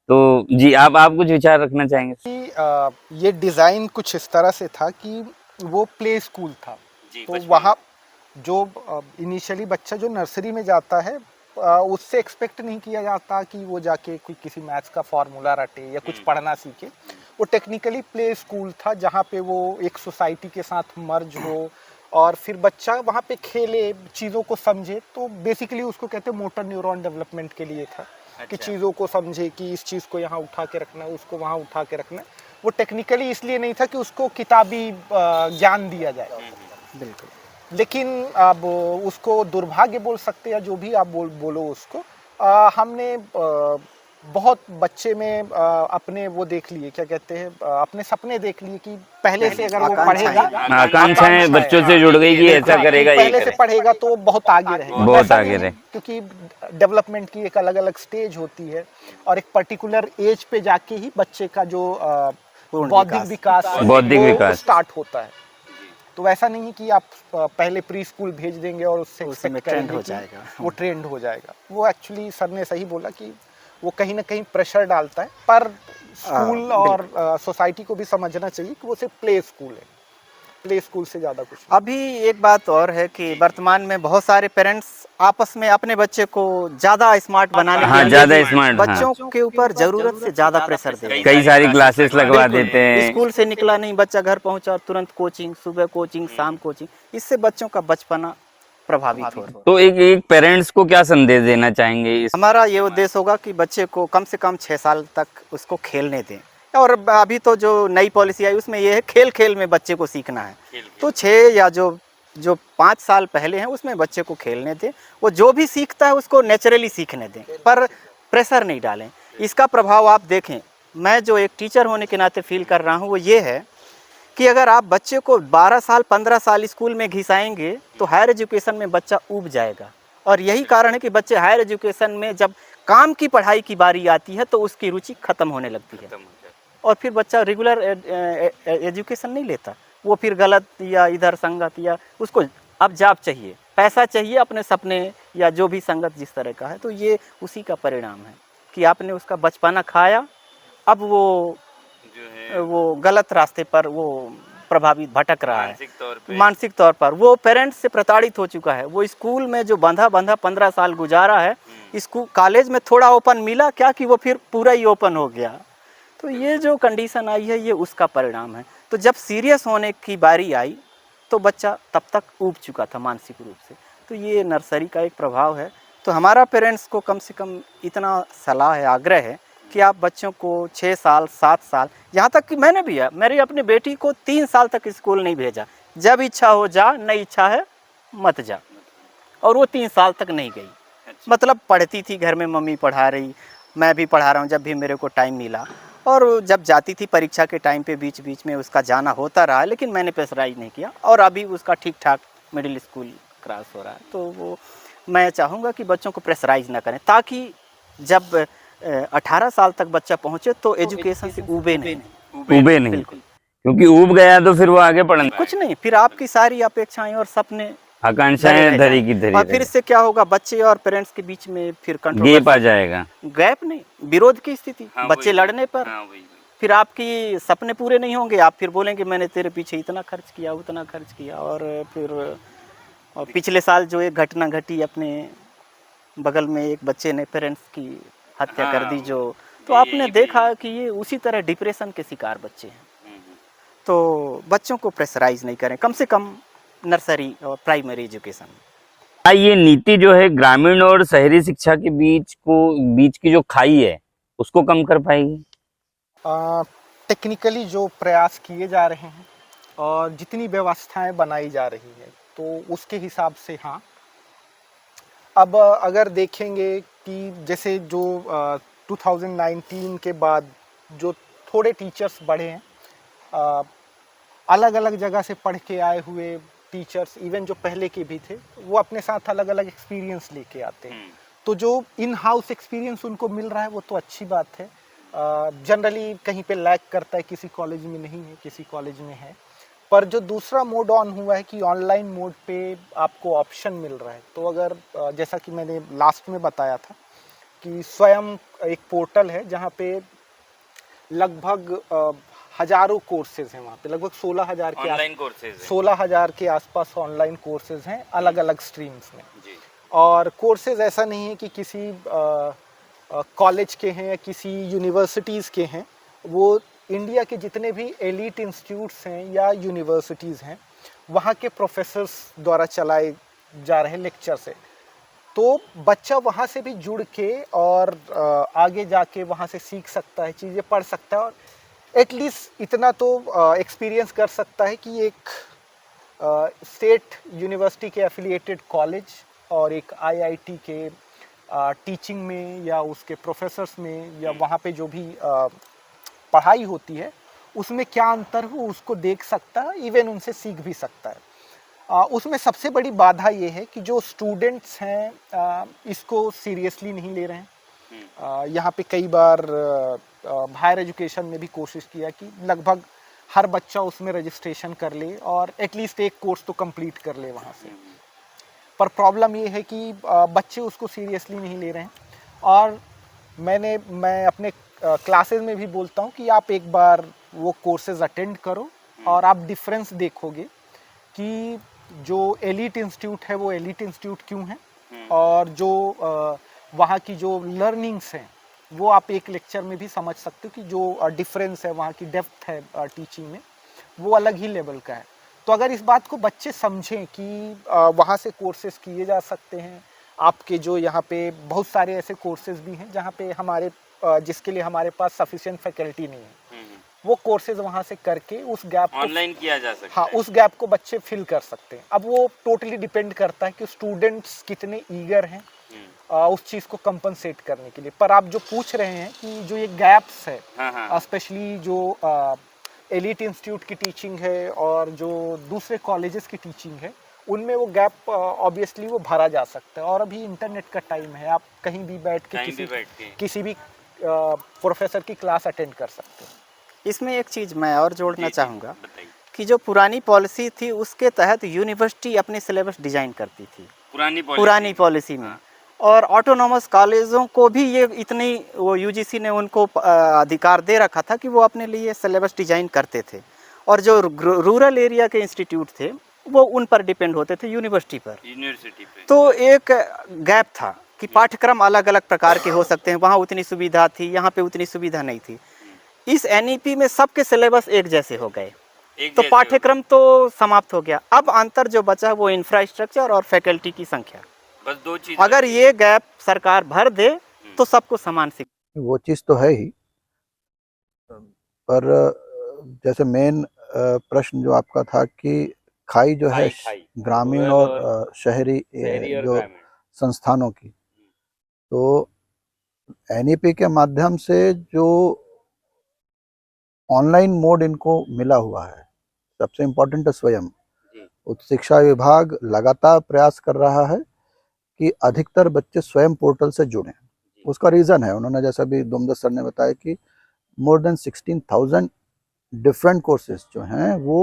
S1: तो जी आप कुछ विचार रखना चाहेंगे?
S3: कि ये डिज़ाइन कुछ इस तरह से था कि वो प्ले स्कूल था, तो वहाँ जो इनिशियली बच्चा जो नर्सरी में जाता है उससे एक्सपेक्ट नहीं किया जाता कि वो जाके कोई किसी मैथ्स का फार्मूला रटे या कुछ पढ़ना सीखे। वो टेक्निकली प्ले स्कूल था जहाँ पे वो एक सोसाइटी के साथ मर्ज हो और फिर बच्चा वहाँ पे खेले, चीज़ों को समझे। तो बेसिकली उसको कहते हैं मोटर न्यूरॉन डेवलपमेंट के लिए था। कि चीज़ों को समझे कि इस चीज़ को यहाँ उठा के रखना है, उसको वहाँ उठा के रखना है। वो टेक्निकली इसलिए नहीं था कि उसको किताबी ज्ञान दिया जाए। बिल्कुल। लेकिन अब उसको दुर्भाग्य बोल सकते या जो भी आप बोलो उसको, हमने बहुत बच्चे में अपने वो देख लिए, क्या कहते हैं, अपने सपने देख लिए कि पहले से अगर वो पढ़ेगा,
S1: आकांक्षाएं बच्चों से जुड़ गई कि ऐसा करेगा,
S3: पहले से पढ़ेगा तो बहुत आगे रहेगा।
S1: बहुत आगे रहे,
S3: क्योंकि डेवलपमेंट की एक अलग अलग स्टेज होती है और एक पर्टिकुलर एज पे जाके ही बच्चे का जो बौद्धिक विकास स्टार्ट होता है। तो वैसा नहीं है कि आप पहले प्री स्कूल भेज देंगे और उससे ट्रेंड हो जाएगा, वो ट्रेंड हो जाएगा। वो एक्चुअली सर ने सही बोला कि वो कहीं ना कहीं प्रेशर डालता है, पर स्कूल और सोसाइटी को भी समझना चाहिए कि वो सिर्फ प्ले स्कूल है, प्ले स्कूल से ज़्यादा कुछ नहीं।
S2: अभी एक बात और है कि वर्तमान में बहुत सारे पेरेंट्स आपस में अपने बच्चे को ज़्यादा स्मार्ट बनाने के लिए
S1: ज़्यादा स्मार्ट
S2: बच्चों के ऊपर ज़रूरत से ज़्यादा प्रेशर देते हैं।
S1: कई सारी क्लासेस लगवा देते हैं।
S2: स्कूल से निकला नहीं बच्चा, घर पहुंचा तुरंत कोचिंग, सुबह कोचिंग, शाम कोचिंग। इससे बच्चों का बचपना प्रभावित हो रहा है।
S1: तो एक पेरेंट्स को क्या संदेश देना चाहेंगे?
S2: हमारा ये उद्देश्य होगा कि बच्चे को कम से कम 6 साल तक उसको खेलने दें। और अभी तो जो नई पॉलिसी आई उसमें ये है खेल खेल में बच्चे को सीखना है। तो 6 या जो 5 साल पहले हैं उसमें बच्चे को खेलने दें। वो जो भी सीखता है उसको नेचुरली सीखने दें, पर प्रेशर नहीं डालें। इसका प्रभाव आप देखें, मैं जो एक टीचर होने के नाते फील कर रहा हूँ वो ये है कि अगर आप बच्चे को 12 साल 15 साल स्कूल में घिसाएंगे तो हायर एजुकेशन में बच्चा ऊब जाएगा। और यही कारण है कि बच्चे हायर एजुकेशन में जब काम की पढ़ाई की बारी आती है तो उसकी रुचि खत्म होने लगती है और फिर बच्चा रेगुलर एजुकेशन नहीं लेता। वो फिर गलत या इधर संगत, या उसको अब जॉब चाहिए, पैसा चाहिए, अपने सपने या जो भी संगत जिस तरह का है। तो ये उसी का परिणाम है कि आपने उसका बचपना खाया, अब वो गलत रास्ते पर वो प्रभावित भटक रहा है। मानसिक तौर पर वो पेरेंट्स से प्रताड़ित हो चुका है। वो स्कूल में जो बंधा 15 साल गुजारा है, स्कूल कॉलेज में थोड़ा ओपन मिला क्या कि वो फिर पूरा ही ओपन हो गया। तो ये जो कंडीशन आई है ये उसका परिणाम है। तो जब सीरियस होने की बारी आई तो बच्चा तब तक ऊब चुका था मानसिक रूप से। तो ये नर्सरी का एक प्रभाव है। तो हमारा पेरेंट्स को कम से कम इतना सलाह है, आग्रह है कि आप बच्चों को 6 साल 7 साल, यहाँ तक कि मैंने भी है, मेरी अपनी बेटी को 3 साल तक स्कूल नहीं भेजा। जब इच्छा हो जा, नहीं इच्छा है मत जा। और वो 3 साल तक नहीं गई। मतलब पढ़ती थी घर में, मम्मी पढ़ा रही, मैं भी पढ़ा रहा हूँ जब भी मेरे को टाइम मिला। और जब जाती थी परीक्षा के टाइम पे बीच बीच में उसका जाना होता रहा, लेकिन मैंने प्रेशराइज नहीं किया। और अभी उसका ठीक ठाक मिडिल स्कूल क्रॉस हो रहा है। तो वो मैं चाहूँगा कि बच्चों को प्रेशराइज ना करें, ताकि जब 18 साल तक बच्चा पहुँचे तो एजुकेशन से ऊबे नहीं।
S1: बिल्कुल, क्योंकि ऊब गया तो फिर वो आगे पढ़ना
S2: कुछ नहीं, फिर आपकी सारी अपेक्षाएं और सपने
S1: आकांक्षाएं धरी की धरी।
S2: और फिर इससे क्या होगा, बच्चे और पेरेंट्स के बीच में फिर
S1: गैप आ जाएगा।
S2: गैप नहीं, विरोध की स्थिति। बच्चे लड़ने पर फिर आपकी सपने पूरे नहीं होंगे। आप फिर बोलेंगे मैंने तेरे पीछे इतना खर्च किया, उतना खर्च किया। और फिर पिछले साल जो एक घटना घटी, अपने बगल में एक बच्चे ने पेरेंट्स की हत्या कर दी जो, तो आपने देखा कि ये उसी तरह डिप्रेशन के शिकार बच्चे हैं। तो बच्चों को प्रेशराइज नहीं करें, कम से कम नर्सरी और प्राइमरी एजुकेशन।
S1: ये नीति जो है ग्रामीण और शहरी शिक्षा के बीच की जो खाई है उसको कम कर पाएगी?
S3: टेक्निकली जो प्रयास किए जा रहे हैं और जितनी व्यवस्थाएं बनाई जा रही है तो उसके हिसाब से हाँ। अब अगर देखेंगे कि जैसे जो 2019 के बाद जो थोड़े टीचर्स बढ़े हैं, अलग अलग जगह से पढ़ के आए हुए टीचर्स, इवन जो पहले के भी थे, वो अपने साथ अलग अलग एक्सपीरियंस लेके आते हैं। तो जो इन हाउस एक्सपीरियंस उनको मिल रहा है वो तो अच्छी बात है। जनरली कहीं पे लैक करता है, किसी कॉलेज में नहीं है, किसी कॉलेज में है। पर जो दूसरा मोड ऑन हुआ है कि ऑनलाइन मोड पे आपको ऑप्शन मिल रहा है, तो अगर जैसा कि मैंने लास्ट में बताया था कि स्वयं एक पोर्टल है जहाँ पे लगभग हजारों कोर्सेज हैं, वहाँ पे लगभग 16,000 के
S1: ऑनलाइन कोर्सेज
S3: 16,000 के आसपास ऑनलाइन कोर्सेज हैं अलग अलग स्ट्रीम्स में।
S1: जी।
S3: और कोर्सेज ऐसा नहीं है कि किसी कॉलेज के हैं या किसी यूनिवर्सिटीज़ के हैं, वो इंडिया के जितने भी एलीट इंस्टीट्यूट्स हैं या यूनिवर्सिटीज़ हैं वहाँ के प्रोफेसर्स द्वारा चलाए जा रहे लेक्चर से। तो बच्चा वहाँ से भी जुड़ के और आगे जाके वहाँ से सीख सकता है, चीज़ें पढ़ सकता है और एटलीस्ट इतना तो एक्सपीरियंस कर सकता है कि एक स्टेट यूनिवर्सिटी के एफिलिएटेड कॉलेज और एक आईआईटी के टीचिंग में या उसके प्रोफेसर्स में या वहाँ पे जो भी पढ़ाई होती है उसमें क्या अंतर हो उसको देख सकता है, इवन उनसे सीख भी सकता है। उसमें सबसे बड़ी बाधा ये है कि जो स्टूडेंट्स हैं इसको सीरियसली नहीं ले रहे हैं। यहाँ पे कई बार हायर एजुकेशन में भी कोशिश किया कि लगभग हर बच्चा उसमें रजिस्ट्रेशन कर ले और एटलीस्ट एक कोर्स तो कंप्लीट कर ले वहाँ से। पर प्रॉब्लम ये है कि बच्चे उसको सीरियसली नहीं ले रहे हैं। और मैं अपने क्लासेस में भी बोलता हूँ कि आप एक बार वो कोर्सेज अटेंड करो और आप डिफरेंस देखोगे कि जो एलीट इंस्टीट्यूट है वो एलीट इंस्टीट्यूट क्यों है और जो वहाँ की जो लर्निंग्स हैं वो आप एक लेक्चर में भी समझ सकते हो कि जो डिफरेंस है, वहाँ की डेप्थ है टीचिंग में, वो अलग ही लेवल का है। तो अगर इस बात को बच्चे समझें कि वहाँ से कोर्सेज किए जा सकते हैं, आपके जो यहाँ पे बहुत सारे ऐसे कोर्सेज भी हैं जहाँ पे हमारे जिसके लिए हमारे पास सफिशिएंट फैकल्टी नहीं है, वो कोर्सेज वहाँ से करके उस गैप को
S1: ऑनलाइन किया जा सकता
S3: हाँ
S1: है।
S3: उस गैप को बच्चे फिल कर सकते हैं। अब वो टोटली डिपेंड करता है कि स्टूडेंट्स कितने ईगर हैं उस चीज़ को कंपनसेट करने के लिए। पर आप जो पूछ रहे हैं कि जो ये गैप्स है स्पेशली जो एलीट इंस्टीट्यूट की टीचिंग है और जो दूसरे कॉलेजेस की टीचिंग है, उनमें वो गैप ऑब्वियसली वो भरा जा सकता है। और अभी इंटरनेट का टाइम है, आप कहीं भी बैठ के किसी भी प्रोफेसर की क्लास अटेंड कर सकते हैं।
S2: इसमें एक चीज़ मैं और जोड़ना चाहूँगा कि जो पुरानी पॉलिसी थी उसके तहत यूनिवर्सिटी अपने सिलेबस डिजाइन करती थी पुरानी पॉलिसी में, और ऑटोनॉमस कॉलेजों को भी ये इतनी वो यूजीसी ने उनको अधिकार दे रखा था कि वो अपने लिए सिलेबस डिजाइन करते थे। और जो रूरल एरिया के इंस्टीट्यूट थे वो उन पर डिपेंड होते थे यूनिवर्सिटी पे। तो एक गैप था कि पाठ्यक्रम अलग अलग प्रकार के हो सकते हैं, वहाँ उतनी सुविधा थी, यहाँ पे उतनी सुविधा नहीं थी। इस एनईपी में सबके सिलेबस एक जैसे हो गए, तो पाठ्यक्रम तो समाप्त हो गया। अब अंतर जो बचा है वो इंफ्रास्ट्रक्चर और फैकल्टी की संख्या।
S1: बस दो चीज,
S2: अगर ये गैप सरकार भर दे तो सबको समान शिक्षा।
S4: वो चीज़ तो है ही, पर जैसे मेन प्रश्न जो आपका था कि खाई जो है ग्रामीण और शहरी जो संस्थानों की, तो एनईपी के माध्यम से जो ऑनलाइन मोड इनको मिला हुआ है, सबसे इम्पोर्टेंट है स्वयं उच्च शिक्षा विभाग लगातार प्रयास कर रहा है कि अधिकतर बच्चे स्वयं पोर्टल से जुड़ें। उसका रीज़न है, उन्होंने जैसा भी डोमदस सर ने बताया कि मोर देन 16,000 डिफरेंट कोर्सेज जो हैं वो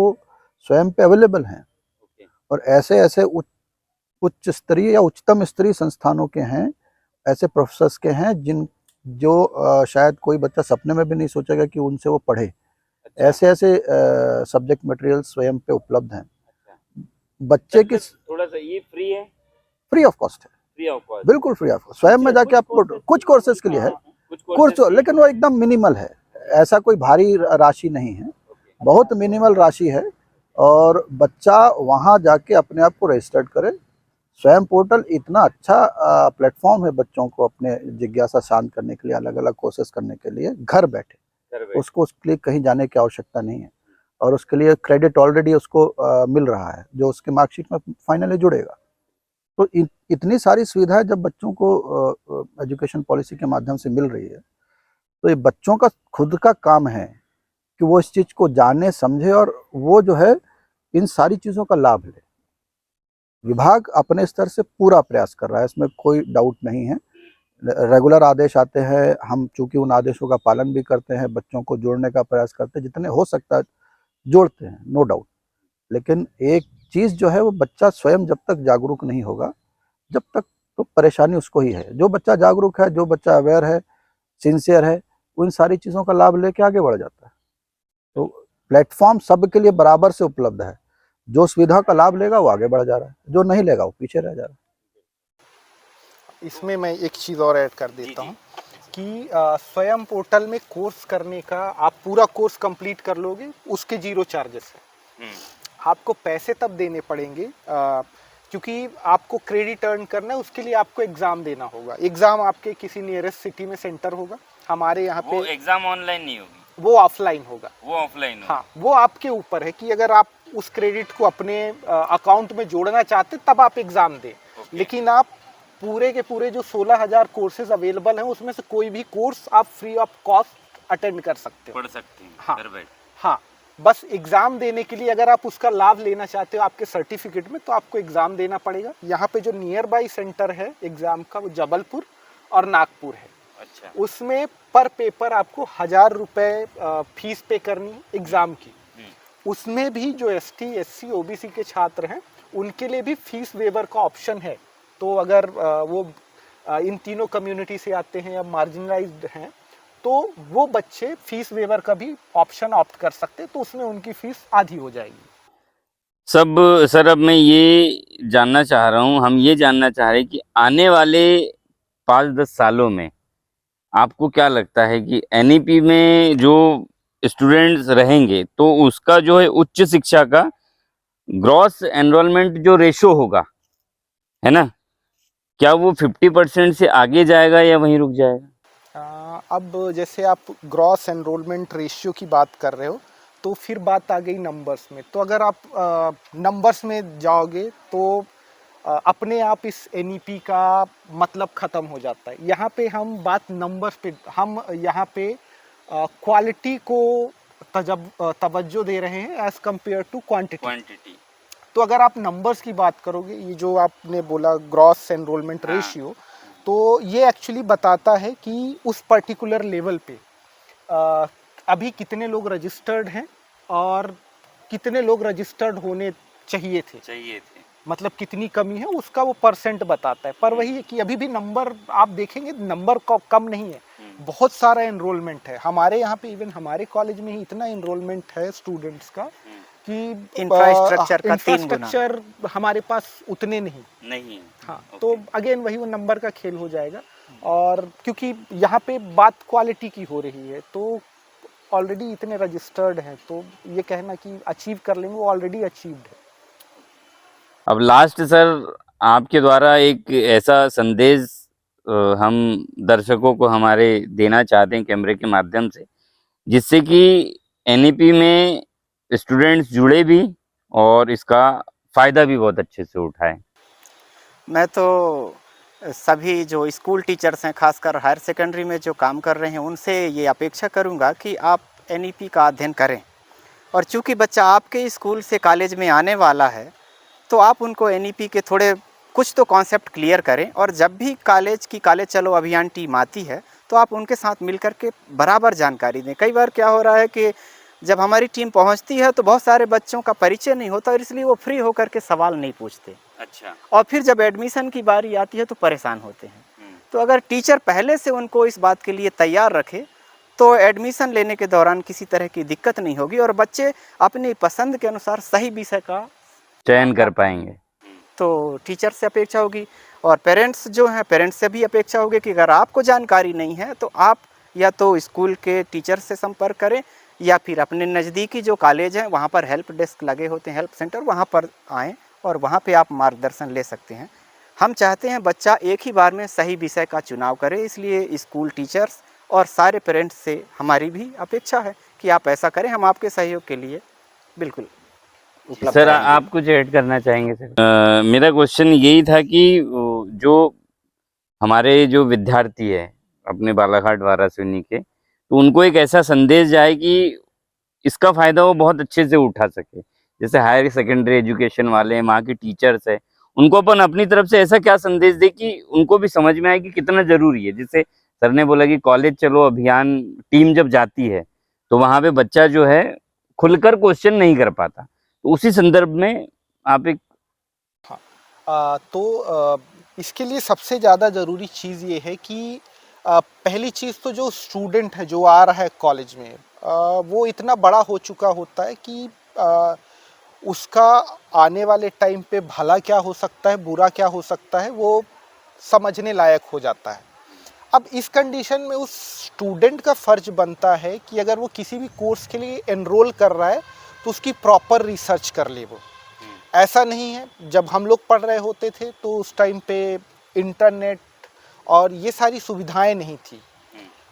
S4: स्वयं पे अवेलेबल हैं। और ऐसे ऐसे उच्च स्तरीय या उच्चतम स्तरीय संस्थानों के हैं, ऐसे प्रोफेसर्स के हैं जो शायद कोई बच्चा सपने में भी नहीं सोचेगा कि उनसे वो पढ़े। ऐसे ऐसे सब्जेक्ट मटेरियल स्वयं पे उपलब्ध हैं। बच्चे की
S1: थोड़ा सा ये
S4: फ्री ऑफ कॉस्ट है, बिल्कुल फ्री ऑफ कॉस्ट। स्वयं में जाके आप कुछ कोर्सेज के लिए है, कुछ लेकिन वो एकदम मिनिमल है, ऐसा कोई भारी राशि नहीं है, बहुत मिनिमल राशि है। और बच्चा वहाँ जाके अपने आप को रजिस्टर्ड करे। स्वयं पोर्टल इतना अच्छा प्लेटफॉर्म है बच्चों को अपने जिज्ञासा शांत करने के लिए, अलग अलग कोर्सेज करने के लिए घर बैठे। उसको उसके लिए कहीं जाने की आवश्यकता नहीं है और उसके लिए क्रेडिट ऑलरेडी उसको मिल रहा है जो उसके मार्कशीट में फाइनली जुड़ेगा। तो इतनी सारी सुविधाएं जब बच्चों को एजुकेशन पॉलिसी के माध्यम से मिल रही है, तो ये बच्चों का खुद का काम है कि वो इस चीज़ को जाने समझे और वो जो है इन सारी चीज़ों का लाभ ले। विभाग अपने स्तर से पूरा प्रयास कर रहा है, इसमें कोई डाउट नहीं है। रेगुलर आदेश आते हैं, हम चूंकि उन आदेशों का पालन भी करते हैं, बच्चों को जोड़ने का प्रयास करते हैं, जितने हो सकता है जोड़ते हैं, नो डाउट। लेकिन एक चीज़ जो है वो बच्चा स्वयं जब तक जागरूक नहीं होगा, जब तक तो परेशानी उसको ही है। जो बच्चा जागरूक है, जो बच्चा अवेयर है, सिंसियर है, उन सारी चीज़ों का लाभ लेके आगे बढ़ जाता है। तो प्लेटफॉर्म सबके लिए बराबर से उपलब्ध है। जो सुविधा का लाभ लेगा वो आगे बढ़ जा रहा है, जो नहीं लेगा वो पीछे रह जा रहा है।
S3: इसमें मैं एक चीज़ और ऐड कर देता हूँ कि स्वयं पोर्टल में कोर्स करने का, आप पूरा कोर्स कंप्लीट कर लोगे, उसके 0 चार्जेस है। आपको पैसे तब देने पड़ेंगे क्योंकि आपको क्रेडिट अर्न करना है, उसके लिए आपको एग्ज़ाम देना होगा। एग्ज़ाम आपके किसी नियरेस्ट सिटी में सेंटर होगा। हमारे यहाँ पे
S1: एग्जाम ऑनलाइन नहीं होगी,
S3: वो ऑफलाइन होगा।
S1: वो ऑफलाइन होगा।
S3: हाँ, वो आपके ऊपर है कि अगर आप उस क्रेडिट को अपने अकाउंट में जोड़ना चाहते तब आप एग्ज़ाम दें। लेकिन आप पूरे के पूरे जो 16,000 कोर्सेज अवेलेबल हैं उसमें से कोई भी कोर्स आप फ्री ऑफ कॉस्ट अटेंड कर सकते हो,
S1: पढ़ सकते हैं।
S3: हाँ,
S1: घर बैठ।
S3: हाँ, बस एग्ज़ाम देने के लिए अगर आप उसका लाभ लेना चाहते हो आपके सर्टिफिकेट में, तो आपको एग्ज़ाम देना पड़ेगा। यहाँ पे जो नियर बाई सेंटर है एग्ज़ाम का, वो जबलपुर और नागपुर है।
S1: अच्छा।
S3: उसमें पर पेपर आपको 1,000 रुपये फीस पे करनी है एग्ज़ाम की। उसमें भी जो ST, SC, OBC के छात्र हैं उनके लिए भी फीस वेवर का ऑप्शन है। तो अगर वो इन तीनों कम्युनिटी से आते हैं या मार्जिनलाइज्ड हैं, तो वो बच्चे फीस वेवर का भी ऑप्शन ऑप्ट कर सकते हैं, तो उसमें उनकी फीस आधी हो जाएगी।
S1: सर अब मैं ये जानना चाह रहा हूँ, हम ये जानना चाह रहे हैं कि आने वाले 5-10 सालों में आपको क्या लगता है कि NEP में जो स्टूडेंट्स रहेंगे तो उसका जो है उच्च शिक्षा का ग्रॉस एनरोलमेंट जो रेशो होगा, है ना, क्या वो 50% से आगे जाएगा या वहीं रुक जाएगा?
S3: अब जैसे आप ग्रॉस एनरोलमेंट रेशियो की बात कर रहे हो, तो फिर बात आ गई नंबर्स में। तो अगर आप नंबर्स में जाओगे तो अपने आप इस NEP का मतलब ख़त्म हो जाता है। यहाँ पे हम बात नंबर्स पे, हम यहाँ पे क्वालिटी को तवज्जो दे रहे हैं एज़ कम्पेयर टू क्वांटिटी। तो अगर आप नंबर्स की बात करोगे, ये जो आपने बोला ग्रॉस एनरोलमेंट रेशियो, तो ये एक्चुअली बताता है कि उस पर्टिकुलर लेवल पे अभी कितने लोग रजिस्टर्ड हैं और कितने लोग रजिस्टर्ड होने चाहिए थे, मतलब कितनी कमी है, उसका वो परसेंट बताता है। पर वही है कि अभी भी नंबर आप देखेंगे, नंबर कम नहीं है, बहुत सारा एनरोलमेंट है। हमारे यहाँ पे इवन हमारे कॉलेज में ही इतना एनरोलमेंट है स्टूडेंट्स का कि इंफ्रास्ट्रक्चर हमारे पास उतने नहीं। हाँ, तो अगेन वही वो नंबर का खेल हो जाएगा। और क्योंकि यहाँ पे बात क्वालिटी की हो रही है, तो ऑलरेडी इतने रजिस्टर्ड हैं, तो ये कहना कि अचीव कर लेंगे, वो ऑलरेडी अचीव्ड है।
S1: अब लास्ट सर, आपके द्वारा एक ऐसा संदेश हम दर्शकों को हमारे देना चाहते हैं कैमरे के माध्यम से, जिससे कि NEP में स्टूडेंट्स जुड़े भी और इसका फ़ायदा भी बहुत अच्छे से उठाएं।
S2: मैं तो सभी जो स्कूल टीचर्स हैं, खासकर हायर सेकेंडरी में जो काम कर रहे हैं, उनसे ये अपेक्षा करूंगा कि आप NEP का अध्ययन करें। और चूंकि बच्चा आपके स्कूल से कॉलेज में आने वाला है, तो आप उनको NEP के थोड़े कुछ तो कॉन्सेप्ट क्लियर करें। और जब भी कॉलेज चलो अभियान टीम आती है, तो आप उनके साथ मिलकर के बराबर जानकारी दें। कई बार क्या हो रहा है कि जब हमारी टीम पहुंचती है तो बहुत सारे बच्चों का परिचय नहीं होता और इसलिए वो फ्री होकर के सवाल नहीं पूछते।
S1: अच्छा।
S2: और फिर जब एडमिशन की बारी आती है तो परेशान होते हैं। तो अगर टीचर पहले से उनको इस बात के लिए तैयार रखे, तो एडमिशन लेने के दौरान किसी तरह की दिक्कत नहीं होगी और बच्चे अपनी पसंद के अनुसार सही विषय का
S1: चयन कर पाएंगे।
S2: तो टीचर से अपेक्षा होगी। और पेरेंट्स जो हैं, पेरेंट्स से भी अपेक्षा होगी कि अगर आपको जानकारी नहीं है तो आप या तो स्कूल के टीचर से संपर्क करें या फिर अपने नज़दीकी जो कॉलेज हैं वहाँ पर हेल्प डेस्क लगे होते हैं, हेल्प सेंटर, वहाँ पर आएँ और वहाँ पे आप मार्गदर्शन ले सकते हैं। हम चाहते हैं बच्चा एक ही बार में सही विषय का चुनाव करे, इसलिए स्कूल टीचर्स और सारे पेरेंट्स से हमारी भी अपेक्षा है कि आप ऐसा करें। हम आपके सहयोग के लिए बिल्कुल उपलब्ध
S1: सर,
S2: रहेंगे।
S1: आप कुछ ऐड करना चाहेंगे सर? मेरा क्वेश्चन यही था कि जो हमारे जो विद्यार्थी है अपने बालाघाट वारासिवनी के, तो उनको एक ऐसा संदेश जाए कि इसका फ़ायदा वो बहुत अच्छे से उठा सके। जैसे हायर सेकेंडरी एजुकेशन वाले हैं, वहाँ के टीचर्स हैं, उनको अपन अपनी तरफ से ऐसा क्या संदेश दे कि उनको भी समझ में आए कि कितना जरूरी है। जैसे सर ने बोला कि कॉलेज चलो अभियान टीम जब जाती है तो वहां पे बच्चा जो है खुलकर क्वेश्चन नहीं कर पाता, तो उसी संदर्भ में आप एक
S3: इसके लिए सबसे ज़्यादा ज़रूरी चीज़ ये है कि पहली चीज़ तो जो स्टूडेंट है जो आ रहा है कॉलेज में, वो इतना बड़ा हो चुका होता है कि उसका आने वाले टाइम पे भला क्या हो सकता है, बुरा क्या हो सकता है, वो समझने लायक हो जाता है। अब इस कंडीशन में उस स्टूडेंट का फ़र्ज बनता है कि अगर वो किसी भी कोर्स के लिए एनरोल कर रहा है तो उसकी प्रॉपर रिसर्च कर ले। वो ऐसा नहीं है, जब हम लोग पढ़ रहे होते थे तो उस टाइम पे इंटरनेट और ये सारी सुविधाएं नहीं थी।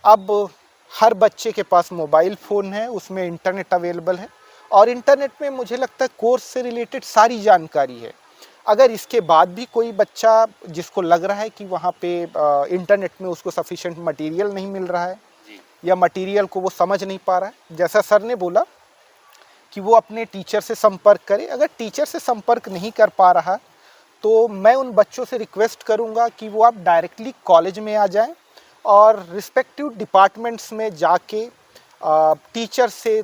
S3: अब हर बच्चे के पास मोबाइल फ़ोन है, उसमें इंटरनेट अवेलेबल है और इंटरनेट में मुझे लगता है कोर्स से रिलेटेड सारी जानकारी है। अगर इसके बाद भी कोई बच्चा जिसको लग रहा है कि वहाँ पे इंटरनेट में उसको सफिशिएंट मटेरियल नहीं मिल रहा है या मटेरियल को वो समझ नहीं पा रहा है, जैसा सर ने बोला कि वो अपने टीचर से संपर्क करे। अगर टीचर से संपर्क नहीं कर पा रहा तो मैं उन बच्चों से रिक्वेस्ट करूँगा कि वो आप डायरेक्टली कॉलेज में आ जाएं और रिस्पेक्टिव डिपार्टमेंट्स में जाके टीचर से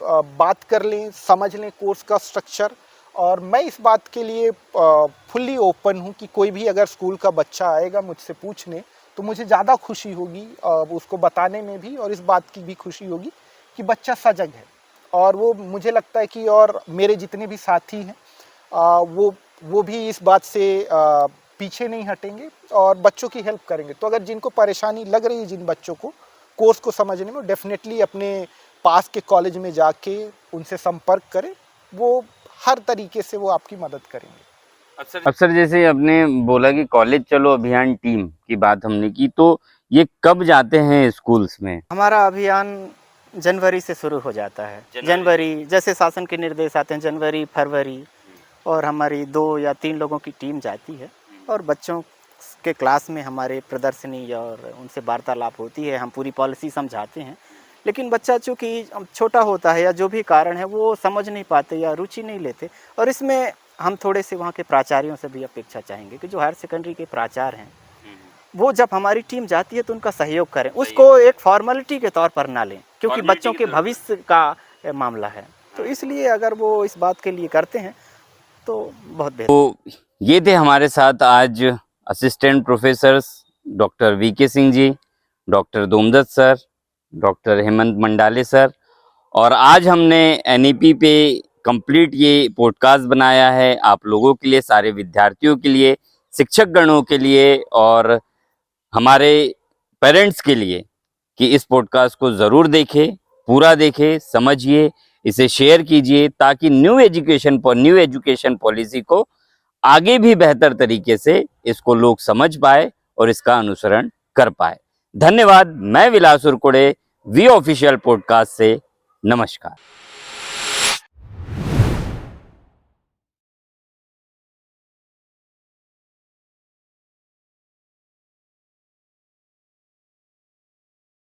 S3: बात कर लें, समझ लें कोर्स का स्ट्रक्चर। और मैं इस बात के लिए फुल्ली ओपन हूँ कि कोई भी अगर स्कूल का बच्चा आएगा मुझसे पूछने तो मुझे ज़्यादा खुशी होगी उसको बताने में भी, और इस बात की भी खुशी होगी कि बच्चा सजग है। और वो मुझे लगता है कि और मेरे जितने भी साथी हैं वो भी इस बात से पीछे नहीं हटेंगे और बच्चों की हेल्प करेंगे। तो अगर जिनको परेशानी लग रही है, जिन बच्चों को कोर्स को समझने में, डेफिनेटली अपने पास के कॉलेज में जाके उनसे संपर्क करें, वो हर तरीके से वो आपकी मदद करेंगे।
S1: अक्सर जैसे आपने बोला कि कॉलेज चलो अभियान टीम की बात हमने की, तो ये कब जाते हैं स्कूल्स में?
S2: हमारा अभियान जनवरी से शुरू हो जाता है। जनवरी जैसे शासन के निर्देश आते हैं, जनवरी फरवरी, और हमारी 2 या 3 लोगों की टीम जाती है और बच्चों के क्लास में हमारे प्रदर्शनी और उनसे वार्तालाप होती है। हम पूरी पॉलिसी समझाते हैं, लेकिन बच्चा चूँकि छोटा होता है या जो भी कारण है वो समझ नहीं पाते या रुचि नहीं लेते। और इसमें हम थोड़े से वहाँ के प्राचार्यों से भी अपेक्षा चाहेंगे कि जो हायर सेकेंडरी के प्राचार्य हैं वो जब हमारी टीम जाती है तो उनका सहयोग करें, उसको एक फॉर्मेलिटी के तौर पर ना लें, क्योंकि बच्चों के भविष्य का मामला है। तो इसलिए अगर वो इस बात के लिए करते हैं तो बहुत बेहतर।
S1: तो ये थे हमारे साथ आज assistant professors doctor VK Singh ji, doctor Domdatt sir, doctor Hemant Mandale sir, और आज हमने एनईपी पे कंप्लीट ये पॉडकास्ट बनाया है आप लोगों के लिए, सारे विद्यार्थियों के लिए, शिक्षक गणों के लिए और हमारे पेरेंट्स के लिए, कि इस पॉडकास्ट को ज़रूर देखें, पूरा देखें, समझिए, इसे शेयर कीजिए ताकि न्यू एजुकेशन पॉलिसी को आगे भी बेहतर तरीके से इसको लोग समझ पाए और इसका अनुसरण कर पाए। धन्यवाद। मैं विलास उरकुड़े, वी ऑफिशियल पॉडकास्ट से नमस्कार।